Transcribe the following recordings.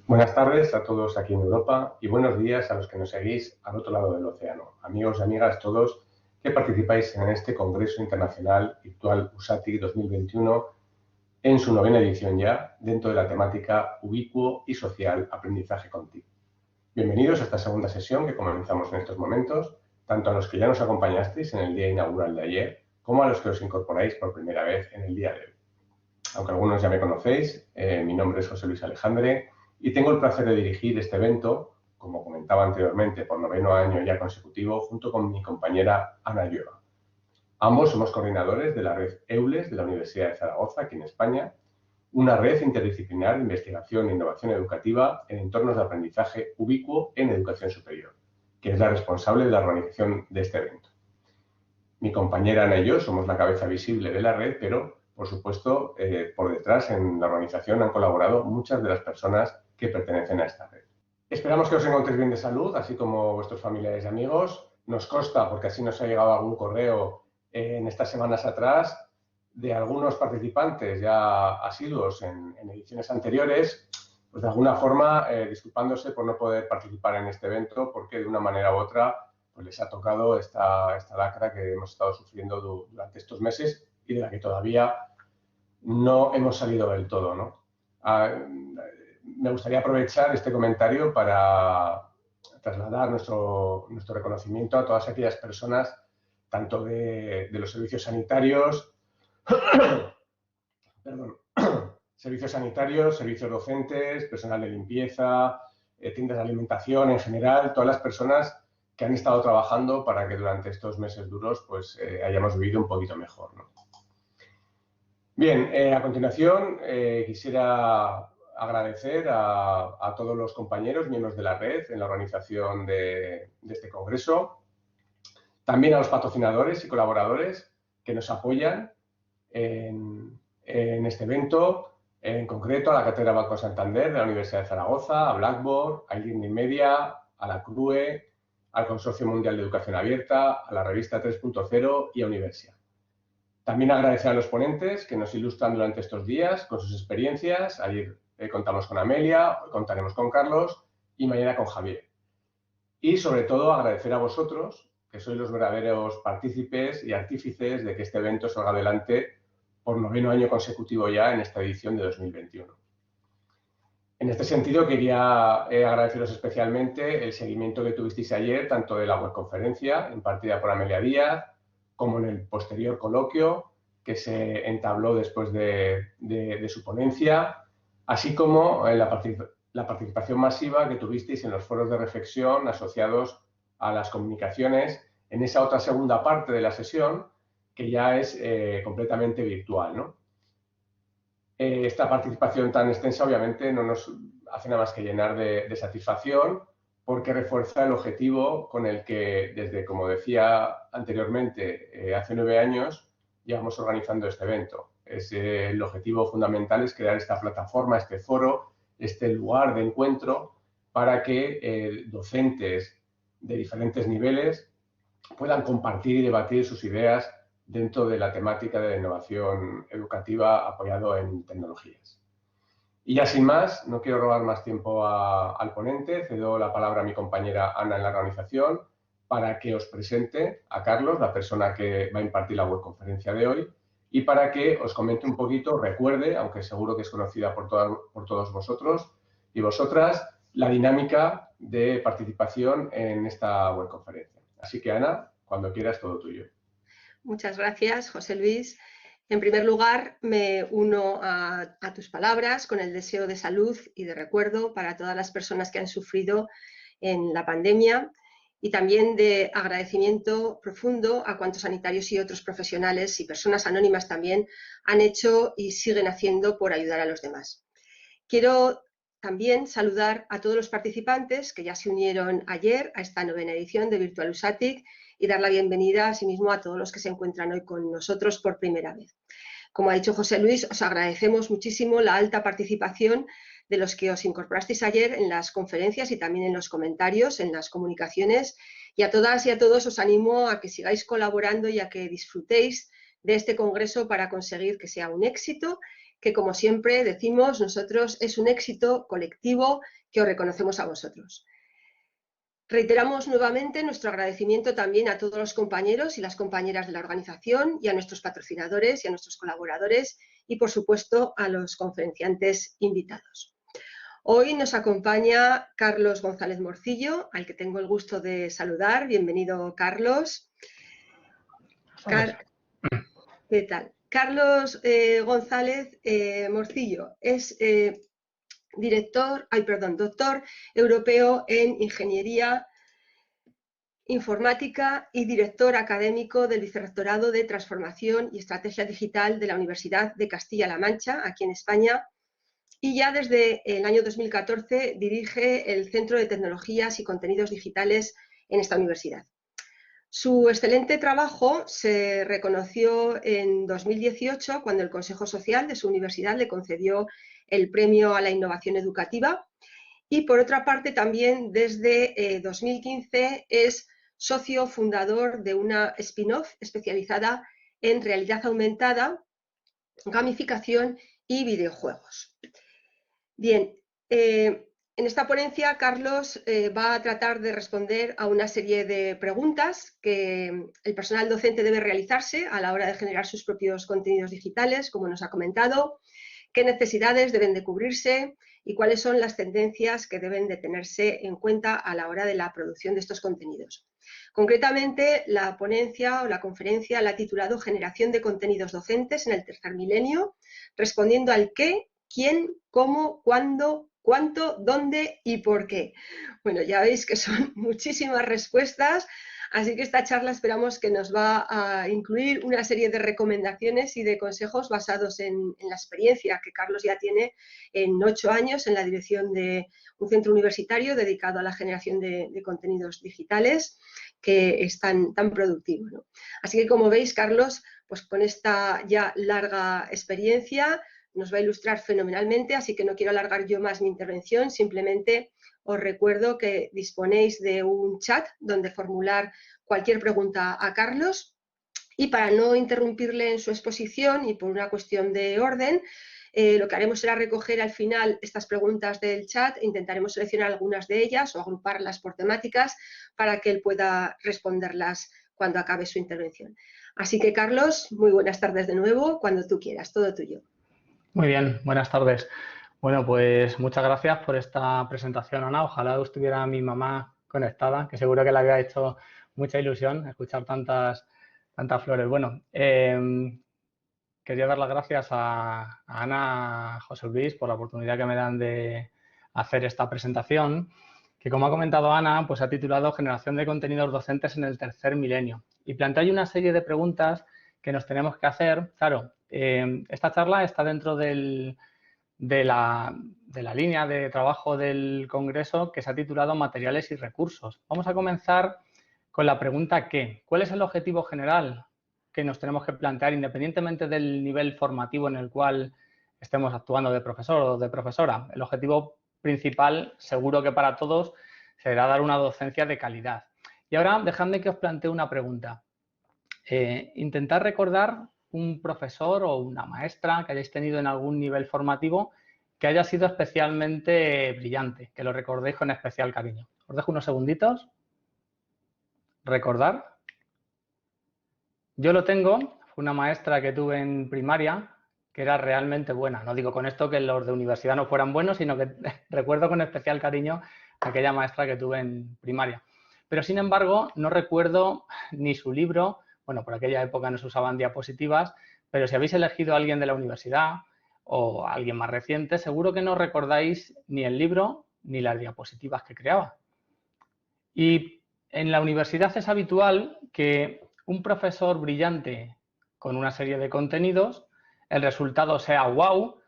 Buenas tardes a todos aquí en Europa y buenos días a los que nos seguís al otro lado del océano. Amigos y amigas todos que participáis en este Congreso Internacional Virtual USATIC 2021 en su 9ª edición ya, dentro de la temática ubicuo y social aprendizaje contigo. Bienvenidos a esta segunda sesión que comenzamos en estos momentos, tanto a los que ya nos acompañasteis en el día inaugural de ayer, como a los que os incorporáis por primera vez en el día de hoy. Aunque algunos ya me conocéis, mi nombre es José Luis Alejandre y tengo el placer de dirigir este evento, como comentaba anteriormente, por 9º año ya consecutivo, junto con mi compañera Ana Llueva. Ambos somos coordinadores de la red EULES de la Universidad de Zaragoza, aquí en España, una red interdisciplinar de investigación e innovación educativa en entornos de aprendizaje ubicuo en educación superior, que es la responsable de la organización de este evento. Mi compañera Ana y yo somos la cabeza visible de la red, pero, por supuesto, por detrás en la organización han colaborado muchas de las personas que pertenecen a esta red. Esperamos que os encontréis bien de salud, así como vuestros familiares y amigos. Nos consta, porque así nos ha llegado algún correo en estas semanas atrás, de algunos participantes ya asiduos en ediciones anteriores, pues de alguna forma disculpándose por no poder participar en este evento, porque de una manera u otra pues les ha tocado esta lacra que hemos estado sufriendo durante estos meses y de la que todavía no hemos salido del todo, ¿no? Me gustaría aprovechar este comentario para trasladar nuestro reconocimiento a todas aquellas personas, tanto de los servicios sanitarios, perdón, servicios sanitarios, servicios docentes, personal de limpieza, tiendas de alimentación en general, todas las personas que han estado trabajando para que durante estos meses duros pues hayamos vivido un poquito mejor, ¿no? Bien, a continuación quisiera agradecer a todos los compañeros, miembros de la red en la organización de este congreso, también a los patrocinadores y colaboradores que nos apoyan en este evento, en concreto a la Cátedra Banco Santander de la Universidad de Zaragoza, a Blackboard, a eLearning Media, a la CRUE, al Consorcio Mundial de Educación Abierta, a la revista 3.0 y a Universia. También agradecer a los ponentes que nos ilustran durante estos días con sus experiencias. Ayer contamos con Amelia, hoy contaremos con Carlos y mañana con Javier. Y sobre todo agradecer a vosotros, que sois los verdaderos partícipes y artífices de que este evento salga adelante por 9º año consecutivo ya en esta edición de 2021. En este sentido, quería agradeceros especialmente el seguimiento que tuvisteis ayer, tanto de la webconferencia impartida por Amelia Díaz, como en el posterior coloquio que se entabló después de su ponencia, así como en la participación masiva que tuvisteis en los foros de reflexión asociados a las comunicaciones en esa otra segunda parte de la sesión, que ya es completamente virtual, ¿no? Esta participación tan extensa obviamente no nos hace nada más que llenar de satisfacción, porque refuerza el objetivo con el que, desde, como decía anteriormente, hace 9 años, llevamos organizando este evento. El objetivo fundamental es crear esta plataforma, este foro, este lugar de encuentro para que docentes de diferentes niveles puedan compartir y debatir sus ideas dentro de la temática de la innovación educativa apoyado en tecnologías. Y ya sin más, no quiero robar más tiempo al ponente, cedo la palabra a mi compañera Ana en la organización para que os presente a Carlos, la persona que va a impartir la webconferencia de hoy, y para que os comente un poquito, recuerde, aunque seguro que es conocida por todos vosotros y vosotras, la dinámica de participación en esta webconferencia. Así que, Ana, cuando quieras, todo tuyo. Muchas gracias, José Luis. En primer lugar, me uno a tus palabras con el deseo de salud y de recuerdo para todas las personas que han sufrido en la pandemia y también de agradecimiento profundo a cuantos sanitarios y otros profesionales y personas anónimas también han hecho y siguen haciendo por ayudar a los demás. Quiero también saludar a todos los participantes que ya se unieron ayer a esta 9ª edición de Virtual USATIC y dar la bienvenida asimismo a todos los que se encuentran hoy con nosotros por primera vez. Como ha dicho José Luis, os agradecemos muchísimo la alta participación de los que os incorporasteis ayer en las conferencias y también en los comentarios, en las comunicaciones, y a todas y a todos os animo a que sigáis colaborando y a que disfrutéis de este congreso para conseguir que sea un éxito, que como siempre decimos nosotros es un éxito colectivo que os reconocemos a vosotros. Reiteramos nuevamente nuestro agradecimiento también a todos los compañeros y las compañeras de la organización y a nuestros patrocinadores y a nuestros colaboradores y, por supuesto, a los conferenciantes invitados. Hoy nos acompaña Carlos González Morcillo, al que tengo el gusto de saludar. Bienvenido, Carlos. ¿Qué tal? Carlos González Morcillo es doctor europeo en Ingeniería Informática y director académico del Vicerrectorado de Transformación y Estrategia Digital de la Universidad de Castilla-La Mancha, aquí en España, y ya desde el año 2014 dirige el Centro de Tecnologías y Contenidos Digitales en esta universidad. Su excelente trabajo se reconoció en 2018 cuando el Consejo Social de su universidad le concedió el Premio a la Innovación Educativa y, por otra parte, también desde 2015 es socio fundador de una spin-off especializada en realidad aumentada, gamificación y videojuegos. Bien, en esta ponencia Carlos va a tratar de responder a una serie de preguntas que el personal docente debe realizarse a la hora de generar sus propios contenidos digitales, como nos ha comentado, qué necesidades deben de cubrirse y cuáles son las tendencias que deben de tenerse en cuenta a la hora de la producción de estos contenidos. Concretamente, la ponencia o la conferencia la ha titulado Generación de contenidos docentes en el tercer milenio, respondiendo al qué, quién, cómo, cuándo, cuánto, dónde y por qué. Bueno, ya veis que son muchísimas respuestas, así que esta charla esperamos que nos va a incluir una serie de recomendaciones y de consejos basados en la experiencia que Carlos ya tiene en 8 años en la dirección de un centro universitario dedicado a la generación de contenidos digitales que es tan productivo, ¿no? Así que, como veis, Carlos, pues con esta ya larga experiencia nos va a ilustrar fenomenalmente, así que no quiero alargar yo más mi intervención, simplemente os recuerdo que disponéis de un chat donde formular cualquier pregunta a Carlos y para no interrumpirle en su exposición y por una cuestión de orden, lo que haremos será recoger al final estas preguntas del chat e intentaremos seleccionar algunas de ellas o agruparlas por temáticas para que él pueda responderlas cuando acabe su intervención. Así que, Carlos, muy buenas tardes de nuevo, cuando tú quieras, todo tuyo. Muy bien, buenas tardes. Bueno, pues muchas gracias por esta presentación, Ana. Ojalá estuviera mi mamá conectada, que seguro que le había hecho mucha ilusión escuchar tantas flores. Bueno, quería dar las gracias a Ana, a José Luis, por la oportunidad que me dan de hacer esta presentación, que como ha comentado Ana, pues ha titulado Generación de contenidos docentes en el tercer milenio. Y plantea una serie de preguntas que nos tenemos que hacer. Claro, esta charla está dentro de la línea de trabajo del Congreso que se ha titulado Materiales y recursos. Vamos a comenzar con la pregunta ¿qué? ¿Cuál es el objetivo general que nos tenemos que plantear independientemente del nivel formativo en el cual estemos actuando de profesor o de profesora? El objetivo principal, seguro que para todos, será dar una docencia de calidad. Y ahora dejadme que os plantee una pregunta. Intentar recordar un profesor o una maestra que hayáis tenido en algún nivel formativo que haya sido especialmente brillante, que lo recordéis con especial cariño. Os dejo unos segunditos. Recordar. Yo lo tengo, fue una maestra que tuve en primaria que era realmente buena. No digo con esto que los de universidad no fueran buenos, sino que recuerdo con especial cariño a aquella maestra que tuve en primaria. Pero, sin embargo, no recuerdo ni su libro. Bueno, por aquella época no se usaban diapositivas, pero si habéis elegido a alguien de la universidad o a alguien más reciente, seguro que no recordáis ni el libro ni las diapositivas que creaba. Y en la universidad es habitual que un profesor brillante con una serie de contenidos, el resultado sea wow,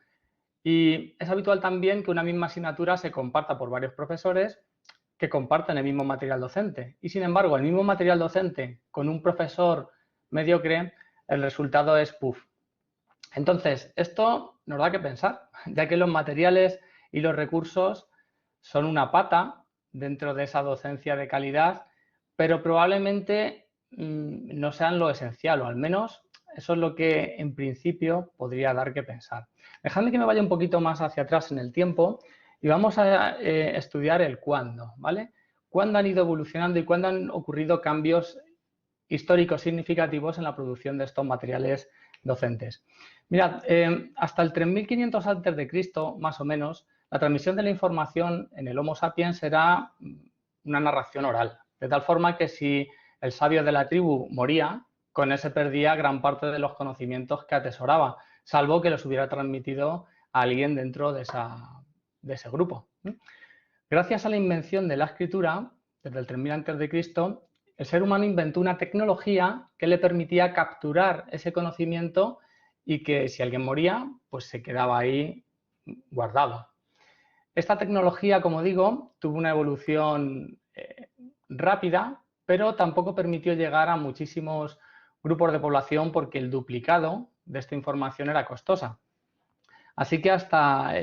y es habitual también que una misma asignatura se comparta por varios profesores que comparten el mismo material docente. Y, sin embargo, el mismo material docente con un profesor mediocre, el resultado es puff. Entonces, esto nos da que pensar, ya que los materiales y los recursos son una pata dentro de esa docencia de calidad, pero probablemente no sean lo esencial, o al menos eso es lo que en principio podría dar que pensar. Dejadme que me vaya un poquito más hacia atrás en el tiempo y vamos a estudiar el cuándo, ¿vale? Cuándo han ido evolucionando y cuándo han ocurrido cambios históricos significativos en la producción de estos materiales docentes. Mirad, hasta el 3500 a.C., más o menos, la transmisión de la información en el Homo sapiens era una narración oral, de tal forma que si el sabio de la tribu moría, con él se perdía gran parte de los conocimientos que atesoraba, salvo que los hubiera transmitido a alguien dentro de ese grupo. Gracias a la invención de la escritura, desde el 3000 a.C., el ser humano inventó una tecnología que le permitía capturar ese conocimiento y que si alguien moría, pues se quedaba ahí guardado. Esta tecnología, como digo, tuvo una evolución rápida, pero tampoco permitió llegar a muchísimos grupos de población porque el duplicado de esta información era costosa. Así que hasta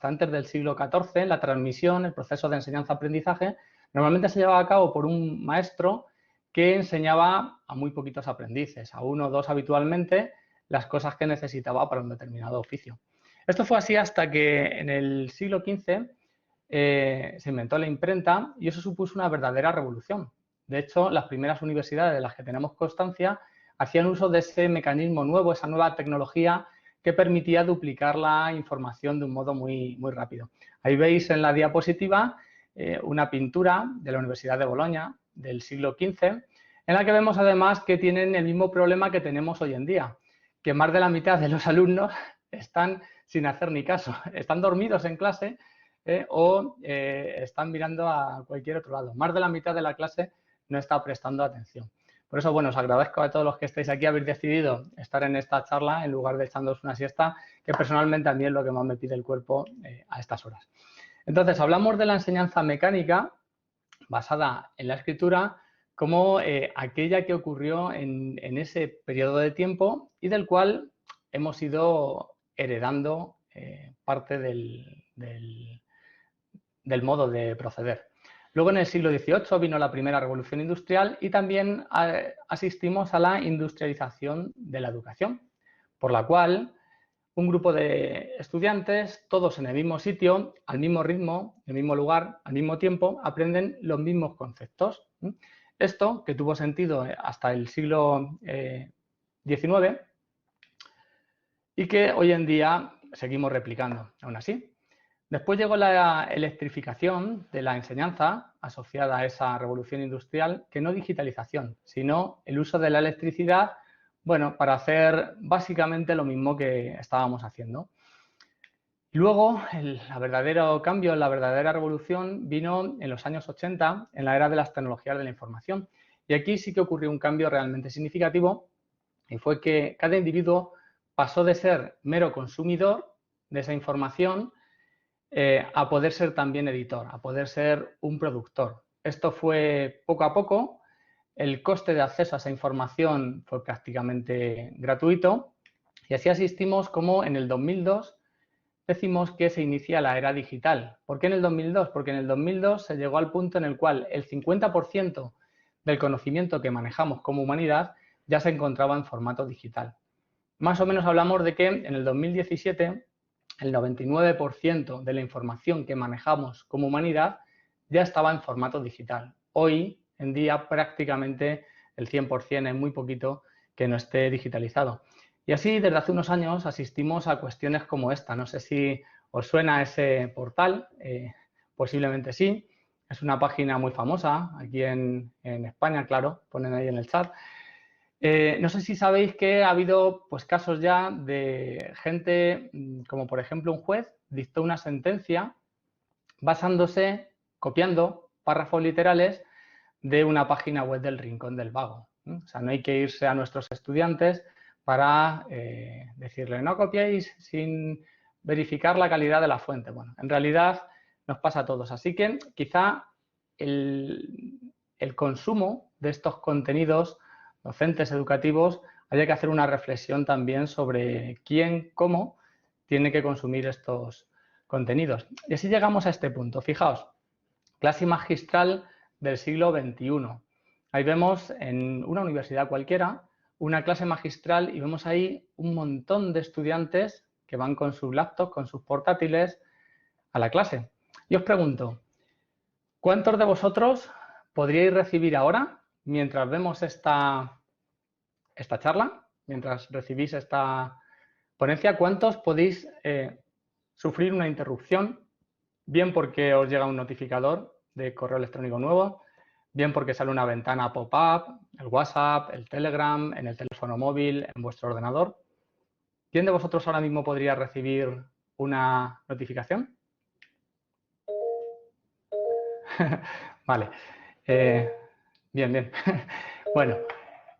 antes del siglo XIV, la transmisión, el proceso de enseñanza-aprendizaje, normalmente se llevaba a cabo por un maestro que enseñaba a muy poquitos aprendices, a 1 o 2 habitualmente, las cosas que necesitaba para un determinado oficio. Esto fue así hasta que en el siglo XV se inventó la imprenta y eso supuso una verdadera revolución. De hecho, las primeras universidades de las que tenemos constancia hacían uso de ese mecanismo nuevo, esa nueva tecnología que permitía duplicar la información de un modo muy rápido. Ahí veis en la diapositiva una pintura de la Universidad de Bolonia del siglo XV, en la que vemos además que tienen el mismo problema que tenemos hoy en día, que más de la mitad de los alumnos están sin hacer ni caso, están dormidos en clase o están mirando a cualquier otro lado. Más de la mitad de la clase no está prestando atención. Por eso, bueno, os agradezco a todos los que estáis aquí haber decidido estar en esta charla en lugar de echándoos una siesta, que personalmente a mí es lo que más me pide el cuerpo a estas horas. Entonces, hablamos de la enseñanza mecánica basada en la escritura como aquella que ocurrió en ese periodo de tiempo y del cual hemos ido heredando parte del modo de proceder. Luego, en el siglo XVIII, vino la primera revolución industrial y también asistimos a la industrialización de la educación, por la cual un grupo de estudiantes, todos en el mismo sitio, al mismo ritmo, en el mismo lugar, al mismo tiempo, aprenden los mismos conceptos. Esto, que tuvo sentido hasta el siglo XIX y que hoy en día seguimos replicando, aún así. Después llegó la electrificación de la enseñanza asociada a esa revolución industrial, que no digitalización, sino el uso de la electricidad, bueno, para hacer básicamente lo mismo que estábamos haciendo. Luego, el verdadero cambio, la verdadera revolución vino en los años 80, en la era de las tecnologías de la información. Y aquí sí que ocurrió un cambio realmente significativo y fue que cada individuo pasó de ser mero consumidor de esa información a poder ser también editor, a poder ser un productor. Esto fue poco a poco, el coste de acceso a esa información fue prácticamente gratuito y así asistimos como en el 2002 decimos que se inicia la era digital. ¿Por qué en el 2002? Porque en el 2002 se llegó al punto en el cual el 50% del conocimiento que manejamos como humanidad ya se encontraba en formato digital. Más o menos hablamos de que en el 2017 el 99% de la información que manejamos como humanidad ya estaba en formato digital. Hoy en día prácticamente el 100% es muy poquito que no esté digitalizado. Y así desde hace unos años asistimos a cuestiones como esta. No sé si os suena ese portal, posiblemente sí. Es una página muy famosa aquí en España, claro, ponen ahí en el chat. No sé si sabéis que ha habido pues, casos ya de gente, como por ejemplo un juez dictó una sentencia basándose, copiando párrafos literales de una página web del Rincón del Vago. O sea, no hay que irse a nuestros estudiantes para decirle no copiéis sin verificar la calidad de la fuente. Bueno, en realidad nos pasa a todos. Así que quizá el consumo de estos contenidos docentes educativos, haya que hacer una reflexión también sobre quién, cómo tiene que consumir estos contenidos. Y así llegamos a este punto. Fijaos, clase magistral del siglo XXI. Ahí vemos en una universidad cualquiera una clase magistral y vemos ahí un montón de estudiantes que van con sus laptops, con sus portátiles a la clase. Y os pregunto, ¿cuántos de vosotros podríais recibir ahora, mientras vemos esta charla, mientras recibís esta ponencia, cuántos podéis sufrir una interrupción, bien porque os llega un notificador de correo electrónico nuevo, bien porque sale una ventana pop-up, el WhatsApp, el Telegram, en el teléfono móvil, en vuestro ordenador? ¿Quién de vosotros ahora mismo podría recibir una notificación? Vale. Bien, bien. Bueno,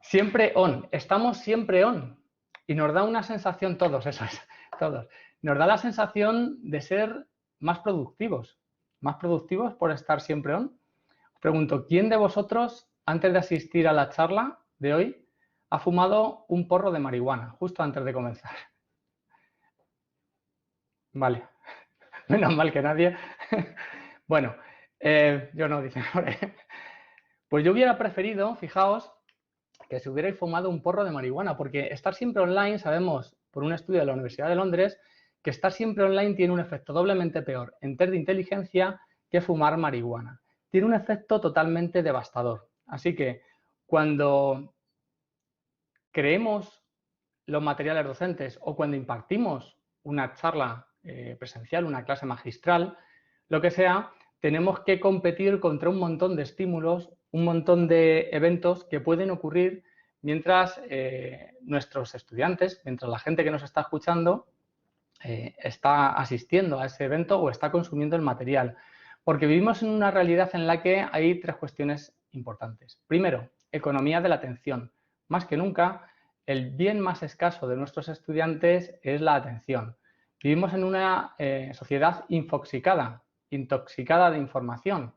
siempre on. Estamos siempre on. Y nos da una sensación, todos, eso es, todos. Nos da la sensación de ser más productivos. Más productivos por estar siempre on. Os pregunto, ¿quién de vosotros, antes de asistir a la charla de hoy, ha fumado un porro de marihuana, justo antes de comenzar? Vale. Menos mal que nadie. Bueno, yo no, dice. Pues yo hubiera preferido, fijaos, que se hubierais fumado un porro de marihuana, porque estar siempre online, sabemos por un estudio de la Universidad de Londres, que estar siempre online tiene un efecto doblemente peor en test de inteligencia que fumar marihuana. Tiene un efecto totalmente devastador. Así que cuando creemos los materiales docentes o cuando impartimos una charla presencial, una clase magistral, lo que sea, tenemos que competir contra un montón de estímulos, un montón de eventos que pueden ocurrir mientras nuestros estudiantes, mientras la gente que nos está escuchando está asistiendo a ese evento o está consumiendo el material. Porque vivimos en una realidad en la que hay tres cuestiones importantes. Primero, economía de la atención. Más que nunca, el bien más escaso de nuestros estudiantes es la atención. Vivimos en una sociedad infoxicada, intoxicada de información.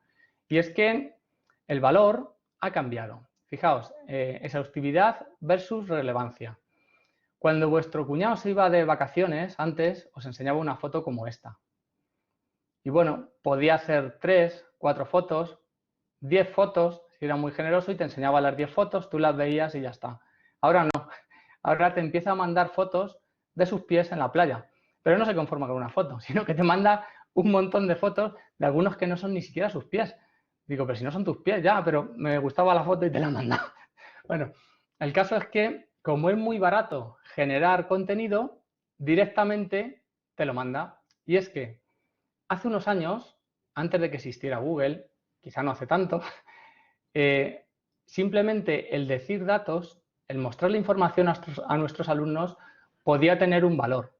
Y es que el valor ha cambiado. Fijaos, exhaustividad versus relevancia. Cuando vuestro cuñado se iba de vacaciones, antes os enseñaba una foto como esta. Y bueno, podía hacer 3, 4 fotos, 10 fotos, si era muy generoso, y te enseñaba las 10 fotos, tú las veías y ya está. Ahora no. Ahora te empieza a mandar fotos de sus pies en la playa. Pero no se conforma con una foto, sino que te manda un montón de fotos de algunos que no son ni siquiera sus pies. Digo, pero si no son tus pies, ya, pero me gustaba la foto y te la manda. Bueno, el caso es que, como es muy barato generar contenido, directamente te lo manda. Y es que hace unos años, antes de que existiera Google, quizá no hace tanto, simplemente el decir datos, el mostrarle información a nuestros alumnos podía tener un valor.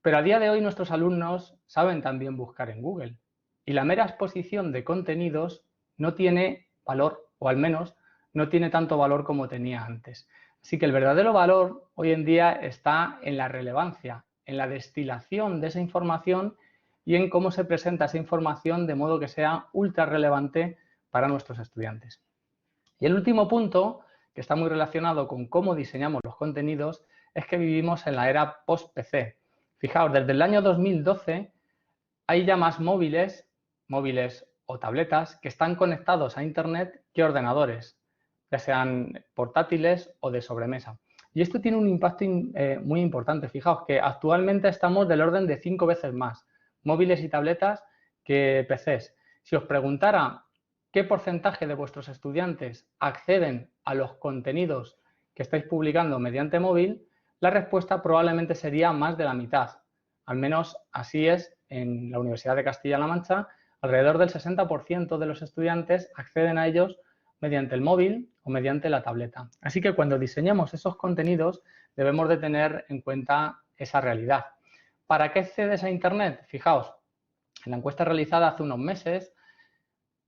Pero a día de hoy nuestros alumnos saben también buscar en Google. Y la mera exposición de contenidos no tiene valor, o al menos no tiene tanto valor como tenía antes. Así que el verdadero valor hoy en día está en la relevancia, en la destilación de esa información y en cómo se presenta esa información de modo que sea ultra relevante para nuestros estudiantes. Y el último punto, que está muy relacionado con cómo diseñamos los contenidos, es que vivimos en la era post-PC. Fijaos, desde el año 2012 hay ya más móviles o tabletas que están conectados a Internet que ordenadores, ya sean portátiles o de sobremesa. Y esto tiene un impacto muy importante. Fijaos que actualmente estamos del orden de 5 veces más móviles y tabletas que PCs. Si os preguntara qué porcentaje de vuestros estudiantes acceden a los contenidos que estáis publicando mediante móvil, la respuesta probablemente sería más de la mitad. Al menos así es en la Universidad de Castilla-La Mancha. Alrededor del 60% de los estudiantes acceden a ellos mediante el móvil o mediante la tableta. Así que cuando diseñemos esos contenidos debemos de tener en cuenta esa realidad. ¿Para qué accedes a Internet? Fijaos, en la encuesta realizada hace unos meses,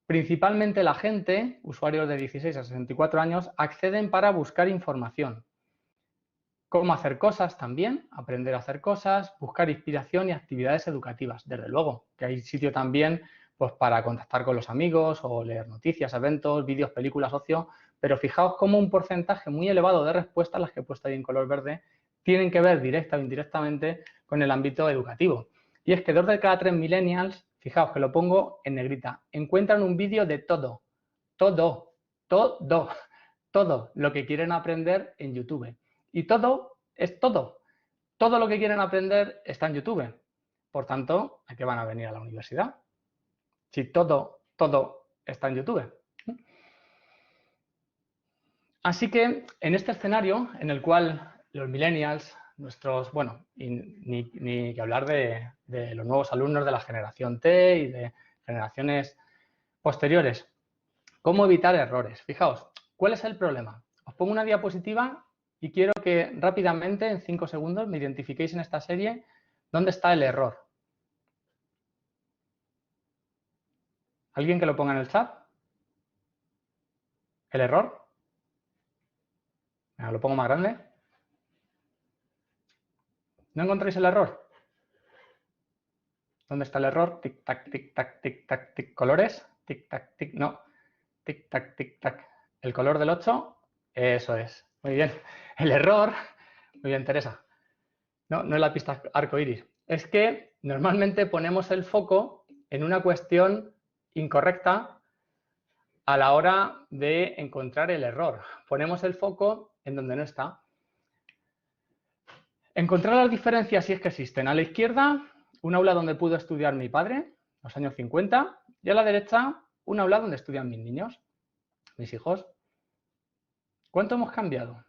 principalmente la gente, usuarios de 16 a 64 años, acceden para buscar información. Cómo hacer cosas también, aprender a hacer cosas, buscar inspiración y actividades educativas. Desde luego, que hay sitio también pues, para contactar con los amigos o leer noticias, eventos, vídeos, películas, ocio. Pero fijaos cómo un porcentaje muy elevado de respuestas, las que he puesto ahí en color verde, tienen que ver directa o indirectamente con el ámbito educativo. Y es que 2 de cada 3 millennials, fijaos que lo pongo en negrita, encuentran un vídeo de todo lo que quieren aprender en YouTube. Y todo es todo. Todo lo que quieren aprender está en YouTube. Por tanto, ¿a qué van a venir a la universidad? Si todo está en YouTube. Así que en este escenario en el cual los millennials, bueno, y ni que hablar de los nuevos alumnos de la generación T y de generaciones posteriores, ¿cómo evitar errores? Fijaos, ¿cuál es el problema? Os pongo una diapositiva y quiero que rápidamente, en 5 segundos, me identifiquéis en esta serie dónde está el error. ¿Alguien que lo ponga en el chat? ¿El error? Lo pongo más grande. ¿No encontráis el error? ¿Dónde está el error? Tic, tac, tic, tac, tic, tac, tic. ¿Colores? Tic, tac, tic. No. Tic, tac, tic, tac. ¿El color del 8? Eso es. Muy bien. El error. Muy bien, Teresa. No es la pista arcoíris. Es que normalmente ponemos el foco en una cuestión incorrecta a la hora de encontrar el error. Ponemos el foco en donde no está. Encontrar las diferencias si es que existen. A la izquierda, un aula donde pudo estudiar mi padre, en los años 50, y a la derecha, un aula donde estudian mis niños, mis hijos. ¿Cuánto hemos cambiado?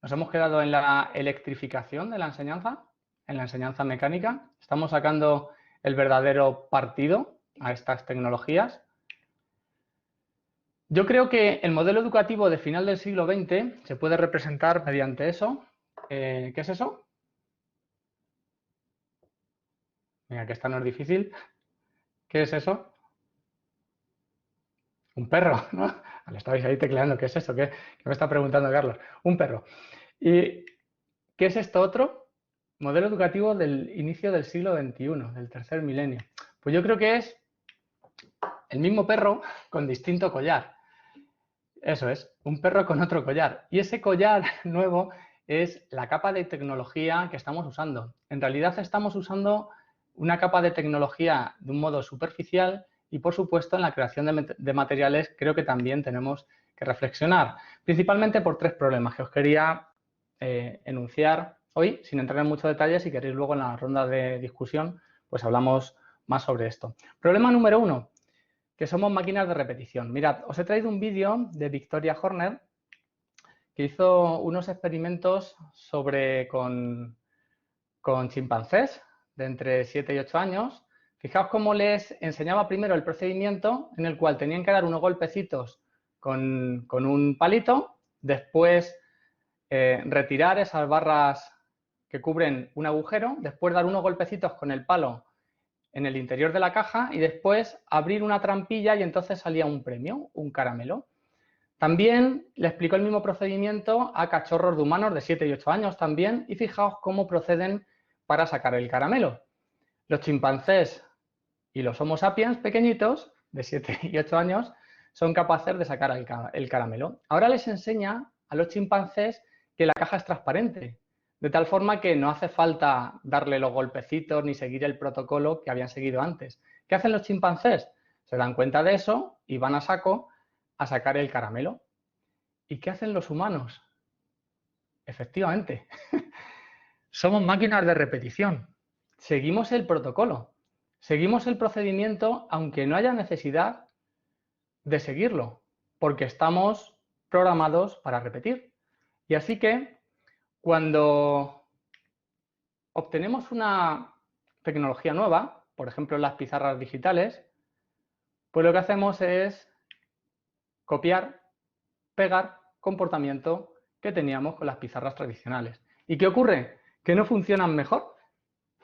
¿Nos hemos quedado en la electrificación de la enseñanza? ¿En la enseñanza mecánica? ¿Estamos sacando el verdadero partido a estas tecnologías? Yo creo que el modelo educativo de final del siglo XX se puede representar mediante eso. ¿Qué es eso? Mira, que esta no es difícil. ¿Qué es eso? Un perro, ¿no? Lo estabais ahí tecleando. ¿Qué es eso? ¿Qué me está preguntando Carlos? Un perro. ¿Y qué es esto otro? Modelo educativo del inicio del siglo XXI, del tercer milenio. Pues yo creo que es el mismo perro con distinto collar. Eso es, un perro con otro collar. Y ese collar nuevo es la capa de tecnología que estamos usando. En realidad estamos usando una capa de tecnología de un modo superficial y, por supuesto, en la creación de materiales creo que también tenemos que reflexionar, principalmente por 3 problemas que os quería enunciar hoy, sin entrar en mucho detalle. Si queréis luego en la ronda de discusión, pues hablamos más sobre esto. Problema número 1, que somos máquinas de repetición. Mirad, os he traído un vídeo de Victoria Horner, que hizo unos experimentos con chimpancés de entre 7 y 8 años. Fijaos cómo les enseñaba primero el procedimiento en el cual tenían que dar unos golpecitos con un palito, después retirar esas barras que cubren un agujero, después dar unos golpecitos con el palo en el interior de la caja y después abrir una trampilla y entonces salía un premio, un caramelo. También le explicó el mismo procedimiento a cachorros de humanos de 7 y 8 años también, y fijaos cómo proceden para sacar el caramelo. Los chimpancés y los Homo sapiens pequeñitos, de 7 y 8 años, son capaces de sacar el caramelo. Ahora les enseña a los chimpancés que la caja es transparente, de tal forma que no hace falta darle los golpecitos ni seguir el protocolo que habían seguido antes. ¿Qué hacen los chimpancés? Se dan cuenta de eso y van a saco a sacar el caramelo. ¿Y qué hacen los humanos? Efectivamente, somos máquinas de repetición. Seguimos el protocolo, seguimos el procedimiento aunque no haya necesidad de seguirlo, porque estamos programados para repetir. Y así que cuando obtenemos una tecnología nueva, por ejemplo las pizarras digitales, pues lo que hacemos es copiar, pegar comportamiento que teníamos con las pizarras tradicionales. ¿Y qué ocurre? ¿Que no funcionan mejor?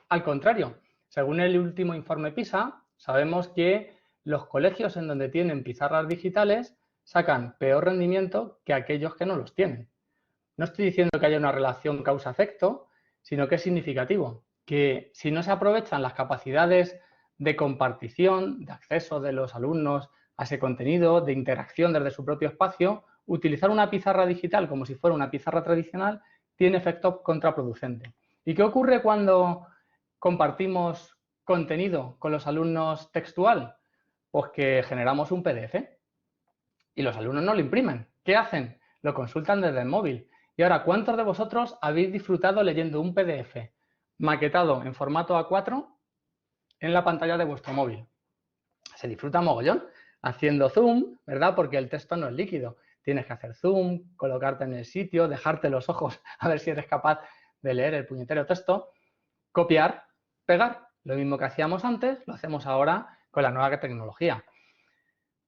Al contrario, según el último informe PISA, sabemos que los colegios en donde tienen pizarras digitales sacan peor rendimiento que aquellos que no los tienen. No estoy diciendo que haya una relación causa-efecto, sino que es significativo, que si no se aprovechan las capacidades de compartición, de acceso de los alumnos a ese contenido, de interacción desde su propio espacio, utilizar una pizarra digital como si fuera una pizarra tradicional tiene efecto contraproducente. ¿Y qué ocurre cuando compartimos contenido con los alumnos textual? Pues que generamos un PDF y los alumnos no lo imprimen. ¿Qué hacen? Lo consultan desde el móvil. Y ahora, ¿cuántos de vosotros habéis disfrutado leyendo un PDF maquetado en formato A4 en la pantalla de vuestro móvil? Se disfruta mogollón haciendo zoom, ¿verdad? Porque el texto no es líquido. Tienes que hacer zoom, colocarte en el sitio, dejarte los ojos a ver si eres capaz de leer el puñetero texto, copiar, pegar. Lo mismo que hacíamos antes, lo hacemos ahora con la nueva tecnología.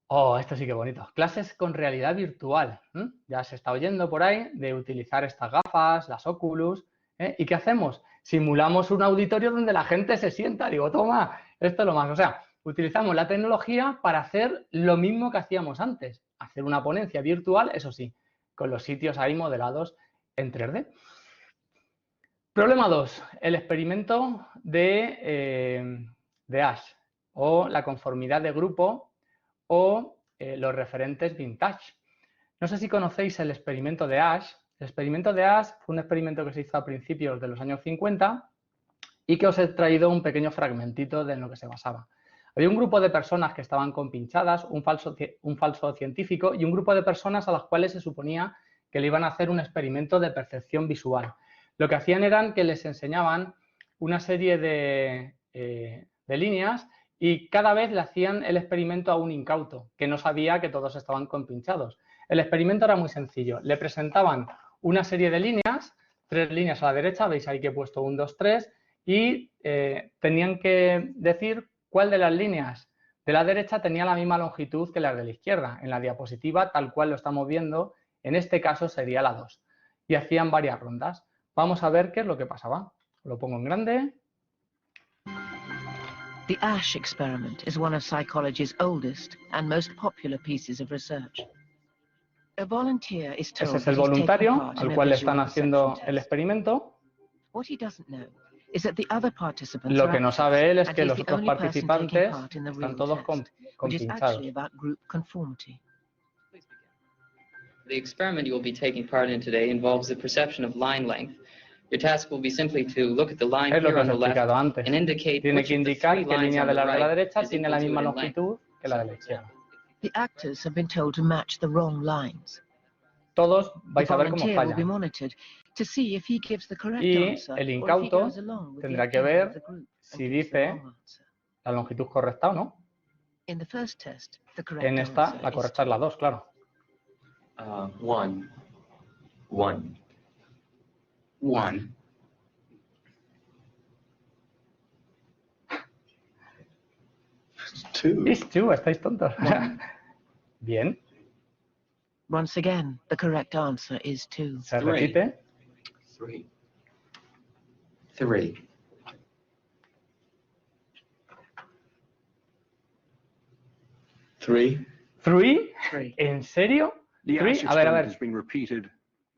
Oh, esto sí que bonito. Clases con realidad virtual. Ya se está oyendo por ahí de utilizar estas gafas, las Oculus. ¿Y qué hacemos? Simulamos un auditorio donde la gente se sienta. Digo, toma, esto es lo más. O sea, utilizamos la tecnología para hacer lo mismo que hacíamos antes. Hacer una ponencia virtual, eso sí, con los sitios ahí modelados en 3D. Problema 2. El experimento de Asch o la conformidad de grupo o los referentes vintage. No sé si conocéis el experimento de Asch. El experimento de Asch fue un experimento que se hizo a principios de los años 50 y que os he traído un pequeño fragmentito de en lo que se basaba. Había un grupo de personas que estaban compinchadas, un falso científico y un grupo de personas a las cuales se suponía que le iban a hacer un experimento de percepción visual. Lo que hacían eran que les enseñaban una serie de líneas y cada vez le hacían el experimento a un incauto, que no sabía que todos estaban compinchados. El experimento era muy sencillo. Le presentaban una serie de líneas, 3 líneas a la derecha, veis ahí que he puesto 1, 2, 3, y tenían que decir cuál de las líneas de la derecha tenía la misma longitud que las de la izquierda. En la diapositiva, tal cual lo estamos viendo, en este caso sería la 2. Y hacían varias rondas. Vamos a ver qué es lo que pasaba. Lo pongo en grande. The Asch experiment is one of psychology's oldest and most popular pieces of research. A volunteer is told Ese es el voluntario al cual le están haciendo el experimento. What he doesn't know is that the other participants Lo are que no active, sabe él es and que he's los the otros only person taking participantes part in the están real todos test, which is compinchados. actually about group conformity. The experiment you will be taking part in today involves the perception of line length. Your task will be simply to look at the line Es lo here que on os he the left explicado antes. and indicate Tiene which que of the indicar 3 qué lines línea on de the la right derecha is tiene equal la to misma it in length. longitud que la So, de la for izquierda. example, The actors have been told to match the wrong lines. Todos The vais a ver cómo volunteer will be fallan. monitored to see if he gives the correct Y answer el or if he incauto goes along with the tendrá que opinion of the ver group and si gives the dice wrong answer. la longitud correcta o no. In the first test, the correct En esta, answer la is correcta es la 2, claro. 1, 1, 1. It's 2, estáis tontos. Bien, Once again, the correct answer is 2. se Three. repite. 3. 3. ¿Three? 3. ¿En serio? The Three? Asch A ver, experiment has been repeated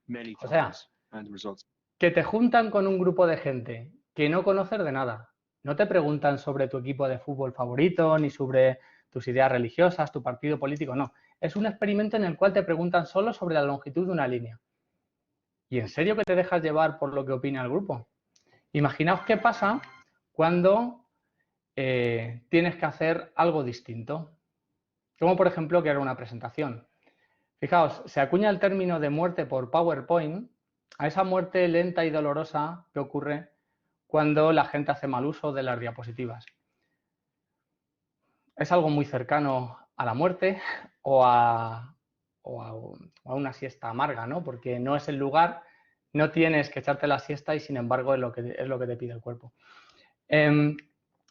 many O sea, times, and the results. que te juntan con un grupo de gente que no conoces de nada. No te preguntan sobre tu equipo de fútbol favorito, ni sobre tus ideas religiosas, tu partido político, no. Es un experimento en el cual te preguntan solo sobre la longitud de una línea. ¿Y en serio que te dejas llevar por lo que opina el grupo? Imaginaos qué pasa cuando tienes que hacer algo distinto. Como por ejemplo crear una presentación. Fijaos, se acuña el término de muerte por PowerPoint a esa muerte lenta y dolorosa que ocurre cuando la gente hace mal uso de las diapositivas. Es algo muy cercano a la muerte o a una siesta amarga, ¿no? Porque no es el lugar, no tienes que echarte la siesta y sin embargo es lo que te pide el cuerpo.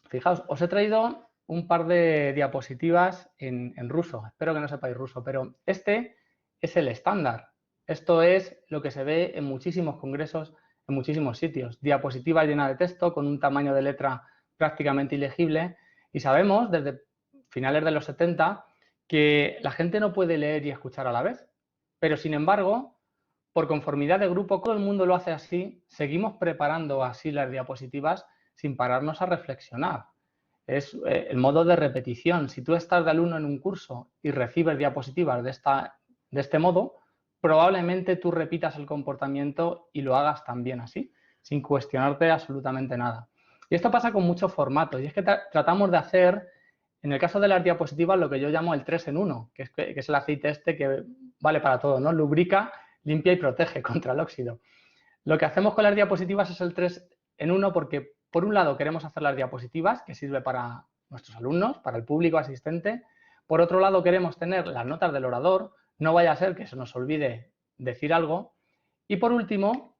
Fijaos, os he traído un par de diapositivas en ruso. Espero que no sepáis ruso, pero este es el estándar. Esto es lo que se ve en muchísimos congresos, en muchísimos sitios. Diapositiva llena de texto con un tamaño de letra prácticamente ilegible. Y sabemos desde finales de los 70 que la gente no puede leer y escuchar a la vez. Pero sin embargo, por conformidad de grupo, todo el mundo lo hace así. Seguimos preparando así las diapositivas sin pararnos a reflexionar. Es el modo de repetición. Si tú estás de alumno en un curso y recibes diapositivas de este modo, probablemente tú repitas el comportamiento y lo hagas también así, sin cuestionarte absolutamente nada. Y esto pasa con muchos formatos. Y es que tratamos de hacer, en el caso de las diapositivas, lo que yo llamo el 3 en 1, que es el aceite este que vale para todo, ¿no? Lubrica limpia y protege contra el óxido. Lo que hacemos con las diapositivas es el 3 en 1 porque, por un lado, queremos hacer las diapositivas, que sirve para nuestros alumnos, para el público asistente. Por otro lado, queremos tener las notas del orador, no vaya a ser que se nos olvide decir algo. Y por último,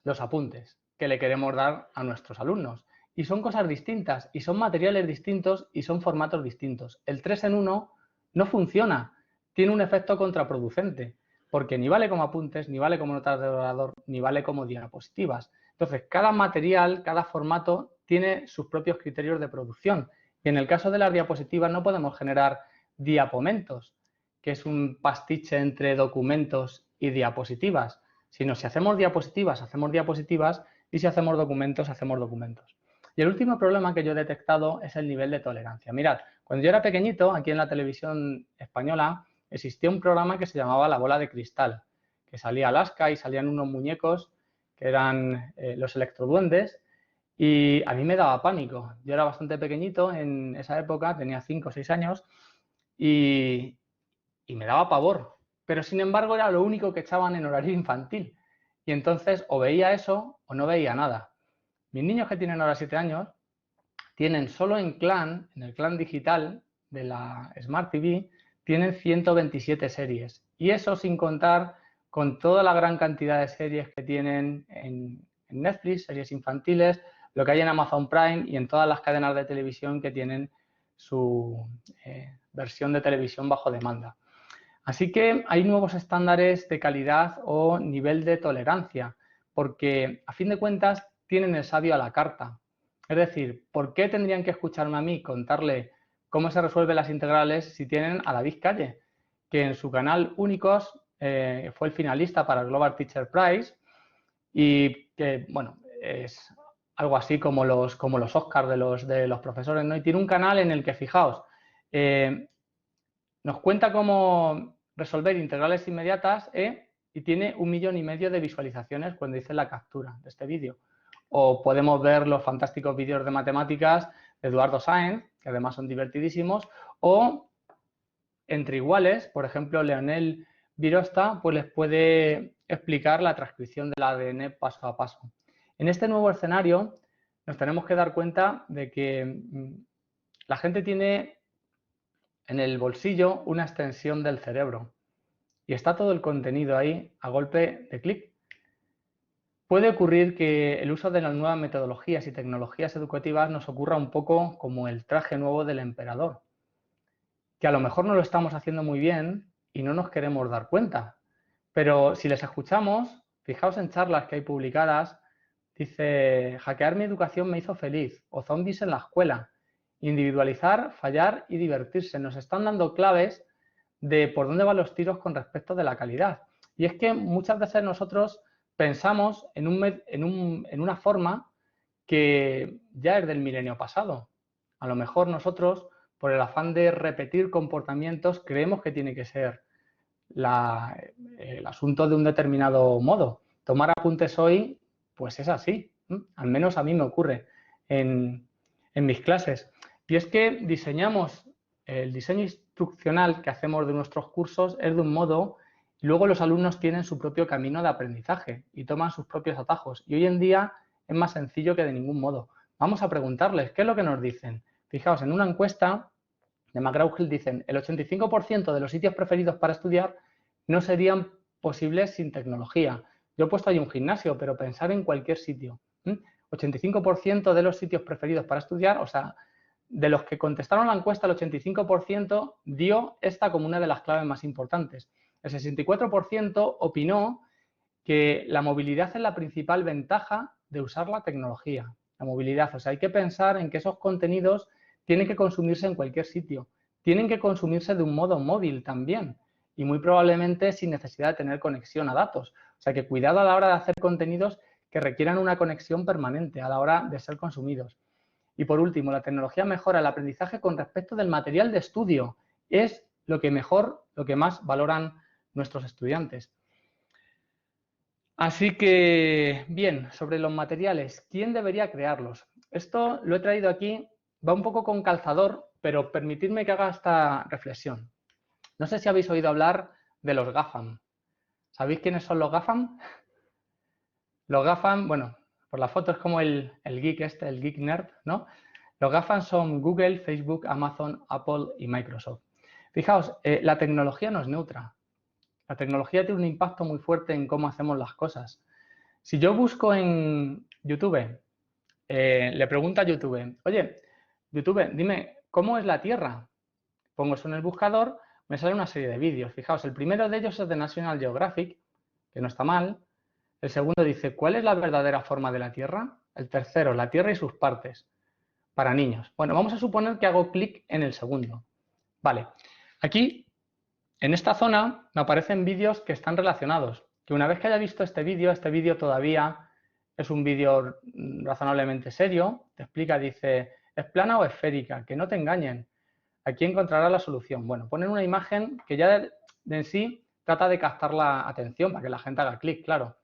los apuntes que le queremos dar a nuestros alumnos. Y son cosas distintas, y son materiales distintos, y son formatos distintos. El 3 en 1 no funciona, tiene un efecto contraproducente, porque ni vale como apuntes, ni vale como notas del orador, ni vale como diapositivas. Entonces, cada material, cada formato tiene sus propios criterios de producción. Y en el caso de las diapositivas no podemos generar diapomentos, que es un pastiche entre documentos y diapositivas, sino si hacemos diapositivas, y si hacemos documentos, hacemos documentos. Y el último problema que yo he detectado es el nivel de tolerancia. Mirad, cuando yo era pequeñito, aquí en la televisión española, existía un programa que se llamaba La Bola de Cristal, que salía Alaska y salían unos muñecos que eran los electroduendes, y a mí me daba pánico. Yo era bastante pequeñito en esa época, tenía 5 o 6 años, y me daba pavor. Pero, sin embargo, era lo único que echaban en horario infantil. Y entonces o veía eso o no veía nada. Mis niños que tienen ahora 7 años tienen solo en el clan digital de la Smart TV, tienen 127 series. Y eso sin contar con toda la gran cantidad de series que tienen en Netflix, series infantiles, lo que hay en Amazon Prime y en todas las cadenas de televisión que tienen su versión de televisión bajo demanda. Así que hay nuevos estándares de calidad o nivel de tolerancia, porque a fin de cuentas tienen el sabio a la carta. Es decir, ¿por qué tendrían que escucharme a mí contarle cómo se resuelven las integrales si tienen a David Calle, que en su canal Únicos fue el finalista para el Global Teacher Prize y que, bueno, es algo así como los Oscars de los profesores, ¿no? Y tiene un canal en el que, fijaos, nos cuenta cómo resolver integrales inmediatas y tiene 1,5 millones de visualizaciones cuando hice la captura de este vídeo. O podemos ver los fantásticos vídeos de matemáticas de Eduardo Sáenz, que además son divertidísimos, o entre iguales, por ejemplo, Leonel Virosta, pues les puede explicar la transcripción del ADN paso a paso. En este nuevo escenario nos tenemos que dar cuenta de que la gente tiene en el bolsillo una extensión del cerebro y está todo el contenido ahí a golpe de clic. Puede ocurrir que el uso de las nuevas metodologías y tecnologías educativas nos ocurra un poco como el traje nuevo del emperador, que a lo mejor no lo estamos haciendo muy bien y no nos queremos dar cuenta. Pero si les escuchamos, fijaos en charlas que hay publicadas, dice, hackear mi educación me hizo feliz, o zombies en la escuela, individualizar, fallar y divertirse. Nos están dando claves de por dónde van los tiros con respecto de la calidad. Y es que muchas veces nosotros pensamos en una forma que ya es del milenio pasado. A lo mejor nosotros, por el afán de repetir comportamientos, creemos que tiene que ser el asunto de un determinado modo. Tomar apuntes hoy, pues es así. Al menos a mí me ocurre en mis clases. Y es que diseñamos el diseño instruccional que hacemos de nuestros cursos es de un modo y luego los alumnos tienen su propio camino de aprendizaje y toman sus propios atajos. Y hoy en día es más sencillo que de ningún modo. Vamos a preguntarles qué es lo que nos dicen. Fijaos, en una encuesta de McGraw-Hill dicen el 85% de los sitios preferidos para estudiar no serían posibles sin tecnología. Yo he puesto ahí un gimnasio, pero pensar en cualquier sitio. 85% de los sitios preferidos para estudiar, o sea, de los que contestaron la encuesta, el 85% dio esta como una de las claves más importantes. El 64% opinó que la movilidad es la principal ventaja de usar la tecnología. La movilidad, o sea, hay que pensar en que esos contenidos tienen que consumirse en cualquier sitio. Tienen que consumirse de un modo móvil también y muy probablemente sin necesidad de tener conexión a datos. O sea, que cuidado a la hora de hacer contenidos que requieran una conexión permanente a la hora de ser consumidos. Y por último, la tecnología mejora el aprendizaje con respecto del material de estudio. Es lo que más valoran nuestros estudiantes. Así que, bien, sobre los materiales, ¿quién debería crearlos? Esto lo he traído aquí, va un poco con calzador, pero permitidme que haga esta reflexión. No sé si habéis oído hablar de los GAFAM. ¿Sabéis quiénes son los GAFAM? Los GAFAM, bueno, por la foto es como el geek el geek nerd, ¿no? Los GAFAM son Google, Facebook, Amazon, Apple y Microsoft. Fijaos, la tecnología no es neutra. La tecnología tiene un impacto muy fuerte en cómo hacemos las cosas. Si yo busco en YouTube, le pregunto a YouTube, oye, YouTube, dime, ¿cómo es la Tierra? Pongo eso en el buscador, me sale una serie de vídeos. Fijaos, el primero de ellos es de National Geographic, que no está mal. El segundo dice, ¿cuál es la verdadera forma de la Tierra? El tercero, la Tierra y sus partes, para niños. Bueno, vamos a suponer que hago clic en el segundo. Vale, aquí, en esta zona, me aparecen vídeos que están relacionados. Que una vez que haya visto este vídeo todavía es un vídeo razonablemente serio. Te explica, dice, ¿es plana o esférica? Que no te engañen. Aquí encontrarás la solución. Bueno, ponen una imagen que ya de en sí trata de captar la atención para que la gente haga clic, claro.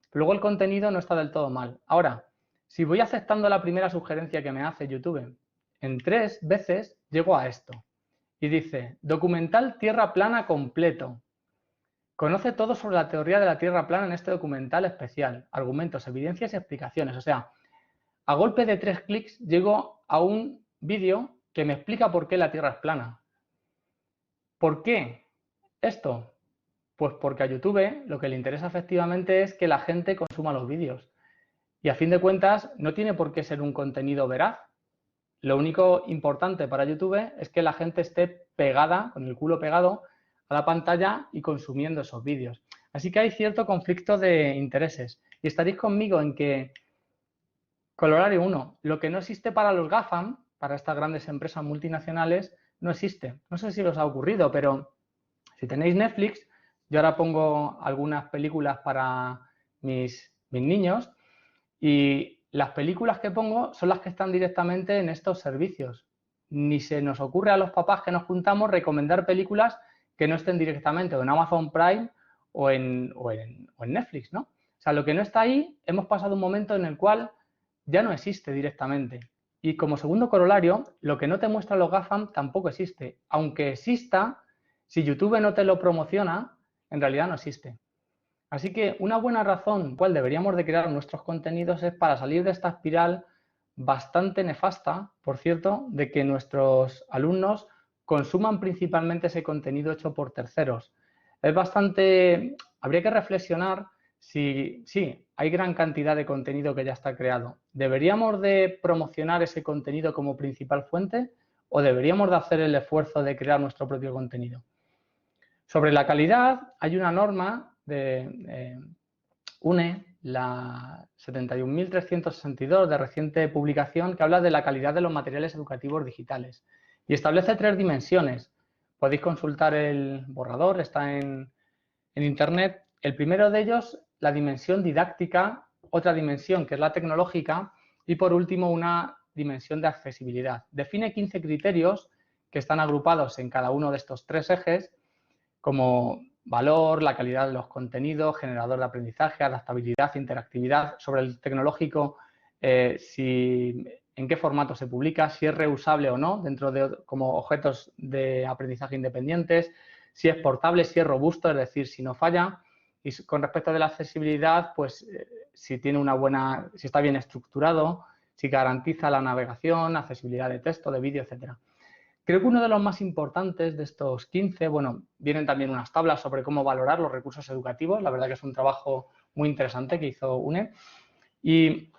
Pero luego el contenido no está del todo mal. Ahora, si voy aceptando la primera sugerencia que me hace YouTube, en 3 veces llego a esto. Y dice, documental Tierra plana completo. Conoce todo sobre la teoría de la Tierra plana en este documental especial. Argumentos, evidencias y explicaciones. O sea, a golpe de 3 clics llego a un vídeo que me explica por qué la Tierra es plana. ¿Por qué esto? Pues porque a YouTube lo que le interesa efectivamente es que la gente consuma los vídeos. Y a fin de cuentas no tiene por qué ser un contenido veraz. Lo único importante para YouTube es que la gente esté pegada, con el culo pegado a la pantalla y consumiendo esos vídeos. Así que hay cierto conflicto de intereses. Y estaréis conmigo en que, Colorario 1, lo que no existe para los GAFAM, para estas grandes empresas multinacionales, no existe. No sé si os ha ocurrido, pero si tenéis Netflix, yo ahora pongo algunas películas para mis niños y las películas que pongo son las que están directamente en estos servicios. Ni se nos ocurre a los papás que nos juntamos recomendar películas que no estén directamente o en Amazon Prime o en Netflix, ¿no? O sea, lo que no está ahí, hemos pasado un momento en el cual ya no existe directamente. Y como segundo corolario, lo que no te muestra los GAFAM tampoco existe. Aunque exista, si YouTube no te lo promociona, en realidad no existe. Así que una buena razón cual deberíamos de crear nuestros contenidos es para salir de esta espiral bastante nefasta, por cierto, de que nuestros alumnos consuman principalmente ese contenido hecho por terceros. Es bastante... Habría que reflexionar si sí, hay gran cantidad de contenido que ya está creado. ¿Deberíamos de promocionar ese contenido como principal fuente o deberíamos de hacer el esfuerzo de crear nuestro propio contenido? Sobre la calidad, hay una norma de UNE, la 71.362 de reciente publicación, que habla de la calidad de los materiales educativos digitales y establece 3 dimensiones. Podéis consultar el borrador, está en Internet. El primero de ellos, la dimensión didáctica, otra dimensión que es la tecnológica y por último una dimensión de accesibilidad. Define 15 criterios que están agrupados en cada uno de estos 3 ejes como valor, la calidad de los contenidos, generador de aprendizaje, adaptabilidad, interactividad. Sobre el tecnológico, en qué formato se publica, si es reusable o no dentro de como objetos de aprendizaje independientes, si es portable, si es robusto, es decir, si no falla. Y con respecto de la accesibilidad, pues si tiene si está bien estructurado, si garantiza la navegación, accesibilidad de texto, de vídeo, etcétera. Creo que uno de los más importantes de estos 15, bueno, vienen también unas tablas sobre cómo valorar los recursos educativos. La verdad que es un trabajo muy interesante que hizo UNE. Y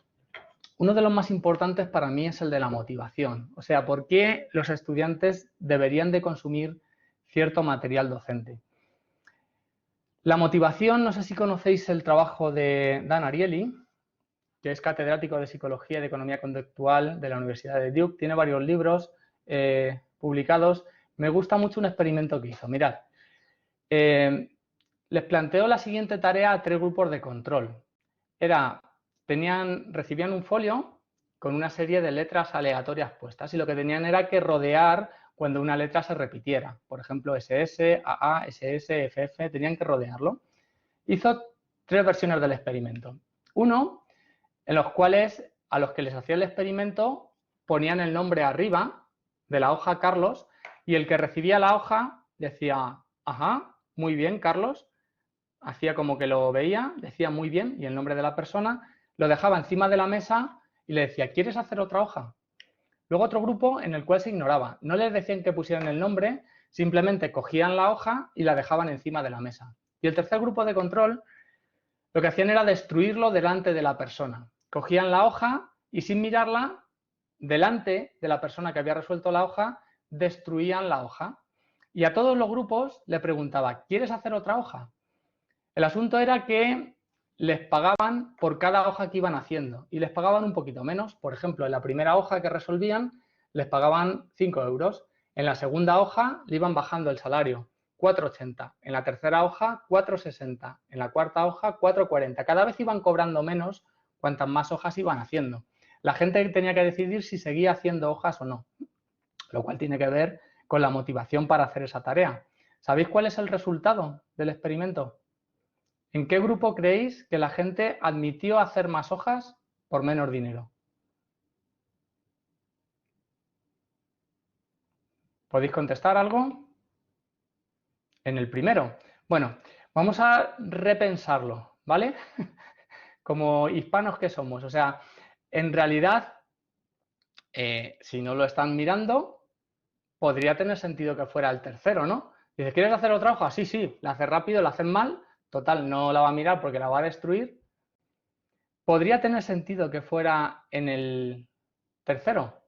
uno de los más importantes para mí es el de la motivación. O sea, ¿por qué los estudiantes deberían de consumir cierto material docente? La motivación, no sé si conocéis el trabajo de Dan Ariely, que es catedrático de Psicología y de Economía Conductual de la Universidad de Duke. Tiene varios libros publicados. Me gusta mucho un experimento que hizo. Mirad, les planteó la siguiente tarea a 3 grupos de control. Recibían un folio con una serie de letras aleatorias puestas y lo que tenían era que rodear cuando una letra se repitiera. Por ejemplo, SS, AA, SS, FF, tenían que rodearlo. Hizo 3 versiones del experimento. Uno, en los cuales a los que les hacía el experimento ponían el nombre arriba de la hoja Carlos y el que recibía la hoja decía, ajá, muy bien, Carlos, hacía como que lo veía, decía muy bien y el nombre de la persona, lo dejaba encima de la mesa y le decía, ¿quieres hacer otra hoja? Luego otro grupo en el cual se ignoraba. No les decían que pusieran el nombre, simplemente cogían la hoja y la dejaban encima de la mesa. Y el tercer grupo de control lo que hacían era destruirlo delante de la persona. Cogían la hoja y sin mirarla, delante de la persona que había resuelto la hoja, destruían la hoja. Y a todos los grupos le preguntaba, ¿quieres hacer otra hoja? El asunto era que les pagaban por cada hoja que iban haciendo y les pagaban un poquito menos. Por ejemplo, en la primera hoja que resolvían les pagaban 5 euros. En la segunda hoja le iban bajando el salario, 4,80. En la tercera hoja, 4,60. En la cuarta hoja, 4,40. Cada vez iban cobrando menos cuantas más hojas iban haciendo. La gente tenía que decidir si seguía haciendo hojas o no, lo cual tiene que ver con la motivación para hacer esa tarea. ¿Sabéis cuál es el resultado del experimento? ¿En qué grupo creéis que la gente admitió hacer más hojas por menos dinero? ¿Podéis contestar algo? En el primero. Bueno, vamos a repensarlo, ¿vale? Como hispanos que somos. O sea, en realidad, si no lo están mirando, podría tener sentido que fuera el tercero, ¿no? Dices, ¿quieres hacer otra hoja? Sí, sí, la haces rápido, la haces mal. Total, no la va a mirar porque la va a destruir. Podría tener sentido que fuera en el tercero,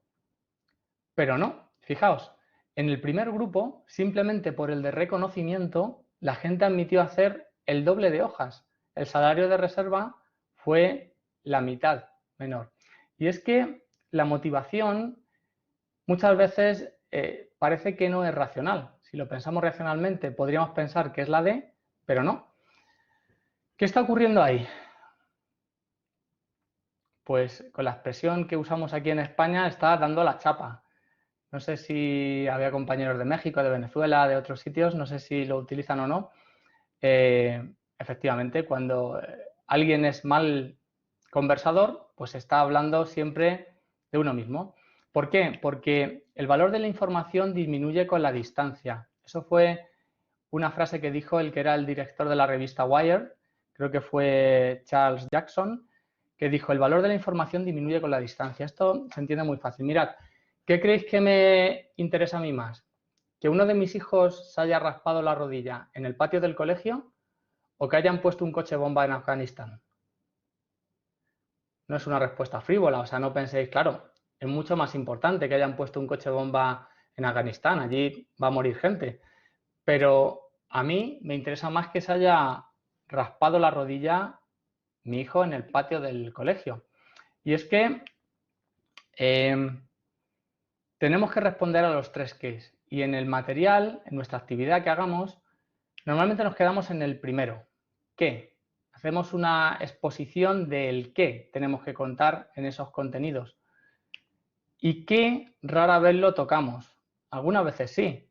pero no. Fijaos, en el primer grupo, simplemente por el de reconocimiento, la gente admitió hacer el doble de hojas. El salario de reserva fue la mitad menor. Y es que la motivación muchas veces parece que no es racional. Si lo pensamos racionalmente, podríamos pensar que es la D, pero no. ¿Qué está ocurriendo ahí? Pues con la expresión que usamos aquí en España está dando la chapa. No sé si había compañeros de México, de Venezuela, de otros sitios, no sé si lo utilizan o no. Efectivamente, cuando alguien es mal conversador, pues está hablando siempre de uno mismo. ¿Por qué? Porque el valor de la información disminuye con la distancia. Eso fue una frase que dijo el que era el director de la revista Wired, creo que fue Charles Jackson, que dijo, el valor de la información disminuye con la distancia. Esto se entiende muy fácil. Mirad, ¿qué creéis que me interesa a mí más? ¿Que uno de mis hijos se haya raspado la rodilla en el patio del colegio o que hayan puesto un coche bomba en Afganistán? No es una respuesta frívola, o sea, no penséis, claro, es mucho más importante que hayan puesto un coche bomba en Afganistán, allí va a morir gente. Pero a mí me interesa más que se haya raspado la rodilla mi hijo en el patio del colegio. Y es que tenemos que responder a los tres qués. Y en el material, en nuestra actividad que hagamos, normalmente nos quedamos en el primero. ¿Qué? Hacemos una exposición del qué tenemos que contar en esos contenidos. Y qué rara vez lo tocamos. Algunas veces sí.